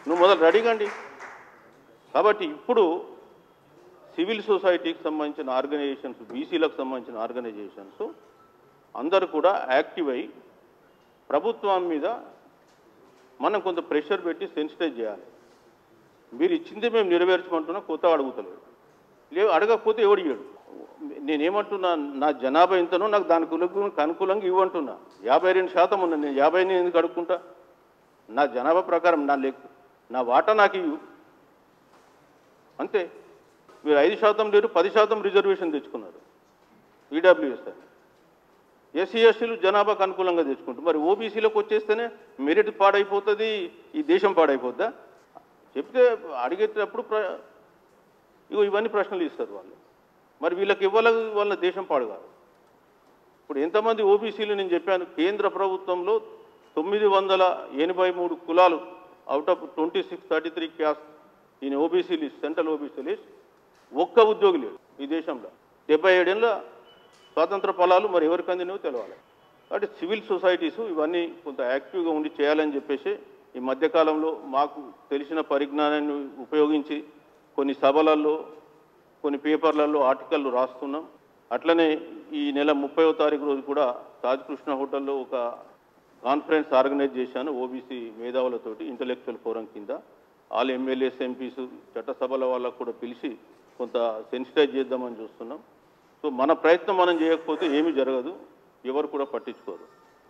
[SPEAKER 2] నువ్వు మొదలు రెడీగాండి. కాబట్టి ఇప్పుడు సివిల్ సొసైటీకి సంబంధించిన ఆర్గనైజేషన్స్, బీసీలకు సంబంధించిన ఆర్గనైజేషన్స్ అందరూ కూడా యాక్టివ్ అయ్యి ప్రభుత్వం మీద మనం కొంత ప్రెషర్ పెట్టి సెన్సిటైజ్ చేయాలి. మీరు ఇచ్చింది మేము నెరవేర్చుకుంటున్నా, కొత్త అడుగుతలేదు. లేవు అడగకపోతే ఎవడు ఇయ్యడు. నేనేమంటున్నా, నా జనాభా ఎంతనో నాకు దానికి అనుకూలంగా ఇవ్వంటున్నా. 52% ఉన్నా, నేను 50 ఎందుకు అడుక్కుంటా? నా జనాభా ప్రకారం నా వాటా నాకు ఇవ్వు అంతే. మీరు 5% లేరు, 10% రిజర్వేషన్ తెచ్చుకున్నారు ఈడబ్ల్యూఎస్ అని. ఎస్సీ ఎస్టీలు జనాభాకు అనుకూలంగా తెచ్చుకుంటారు. మరి ఓబీసీలోకి వచ్చేస్తేనే మెరిట్ పాడైపోతుంది, ఈ దేశం పాడైపోద్దా? చెప్తే అడిగేటప్పుడు ఇవన్నీ ప్రశ్నలు ఇస్తారు వాళ్ళు. మరి వీళ్ళకి ఇవ్వాలి, వాళ్ళ దేశం పాడు కాదు. ఇప్పుడు ఎంతమంది ఓబీసీలు నేను చెప్పాను, కేంద్ర ప్రభుత్వంలో 983 కులాలు అవుట్ ఆఫ్ 2633 క్యాస్ట్ ఈయన OBC list, central OBC list, ఒక్క ఉద్యోగి లేడు ఈ దేశంలో. 77 ఏళ్ళ స్వాతంత్ర ఫలాలు మరి ఎవరికి అందినవో తెలవాలి. కాబట్టి సివిల్ సొసైటీసు ఇవన్నీ కొంత యాక్టివ్గా ఉండి చేయాలని చెప్పేసి ఈ మధ్యకాలంలో మాకు తెలిసిన పరిజ్ఞానాన్ని ఉపయోగించి కొన్ని సభలలో, కొన్ని పేపర్లలో ఆర్టికల్లు రాస్తున్నాం. అట్లనే ఈ నెల 30వ తారీఖు రోజు కూడా తాజ్ కృష్ణ హోటల్లో ఒక కాన్ఫరెన్స్ ఆర్గనైజ్ చేశాను ఓబీసీ మేధావులతోటి, ఇంటలెక్చువల్ ఫోరం కింద. ఆల్ ఎమ్మెల్యేస్, ఎంపీస్, చట్టసభల వాళ్ళకు కూడా పిలిచి కొంత సెన్సిటైజ్ చేద్దామని చూస్తున్నాం. సో మన ప్రయత్నం మనం చేయకపోతే ఏమీ జరగదు, ఎవరు కూడా పట్టించుకోరు.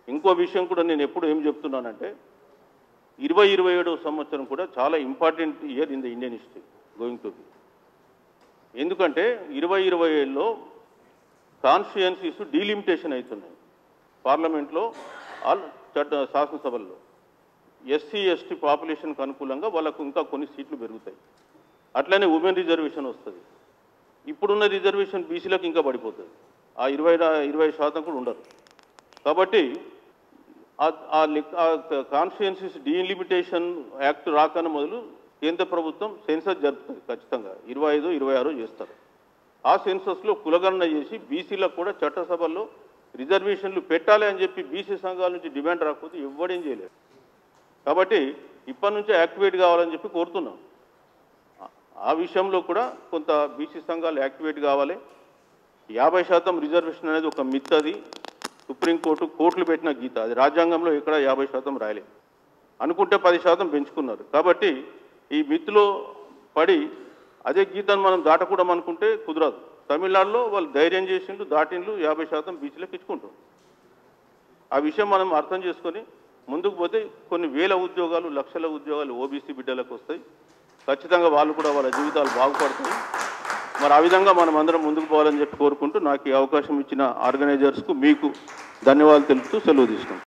[SPEAKER 2] ఇంకో విషయం కూడా నేను ఎప్పుడు ఏం చెప్తున్నానంటే, 2027వ సంవత్సరం కూడా చాలా important year in the Indian history going to be. ఎందుకంటే 2027లో కాన్స్టిట్యుయెన్సీస్ డీలిమిటేషన్ అవుతున్నాయి పార్లమెంట్లో, శాసనసభల్లో. ఎస్సీ ఎస్టీ పాపులేషన్కి అనుకూలంగా వాళ్ళకు ఇంకా కొన్ని సీట్లు పెరుగుతాయి. అట్లనే ఉమెన్ రిజర్వేషన్ వస్తుంది. ఇప్పుడున్న రిజర్వేషన్ బీసీలకు ఇంకా పడిపోతుంది, ఆ 20% కూడా ఉండరు. కాబట్టి కాన్స్టిట్యుయెన్సీస్ డీలిమిటేషన్ యాక్ట్ రాకన మొదలు కేంద్ర ప్రభుత్వం సెన్సస్ జరుపుతుంది ఖచ్చితంగా. 25, 26 చేస్తారు. ఆ సెన్సస్లో కులగణన చేసి బీసీలకు కూడా చట్టసభల్లో రిజర్వేషన్లు పెట్టాలి అని చెప్పి బీసీ సంఘాల నుంచి డిమాండ్ రాకపోతే ఎవ్వడేం చేయలేదు. కాబట్టి ఇప్పటి నుంచే యాక్టివేట్ కావాలని చెప్పి కోరుతున్నాం. ఆ విషయంలో కూడా కొంత బీసీ సంఘాలు యాక్టివేట్ కావాలి. 50% రిజర్వేషన్ అనేది ఒక మిత్, అది సుప్రీంకోర్టు కోర్టులు పెట్టిన గీత, అది రాజ్యాంగంలో ఎక్కడ 50% రాయలేదు. అనుకుంటే 10% పెంచుకున్నారు. కాబట్టి ఈ మిత్తులో పడి అదే గీతను మనం దాటకూడదు అనుకుంటే కుదరదు. తమిళనాడులో వాళ్ళు ధైర్యం చేసిండు, దాటిండ్లు, 50% బీసీలకు ఇచ్చుకుంటారు. ఆ విషయం మనం అర్థం చేసుకొని ముందుకు పోతే కొన్ని వేల ఉద్యోగాలు, లక్షల ఉద్యోగాలు ఓబీసీ బిడ్డలకు వస్తాయి. ఖచ్చితంగా వాళ్ళు కూడా వాళ్ళ జీవితాలు బాగుపడతాయి. మరి ఆ విధంగా మనం అందరం ముందుకు పోవాలని చెప్పి కోరుకుంటూ నాకు ఈ అవకాశం ఇచ్చిన ఆర్గనైజర్స్కు మీకు ధన్యవాదాలు తెలుపుతూ సెలవు తీసుకుంటాం.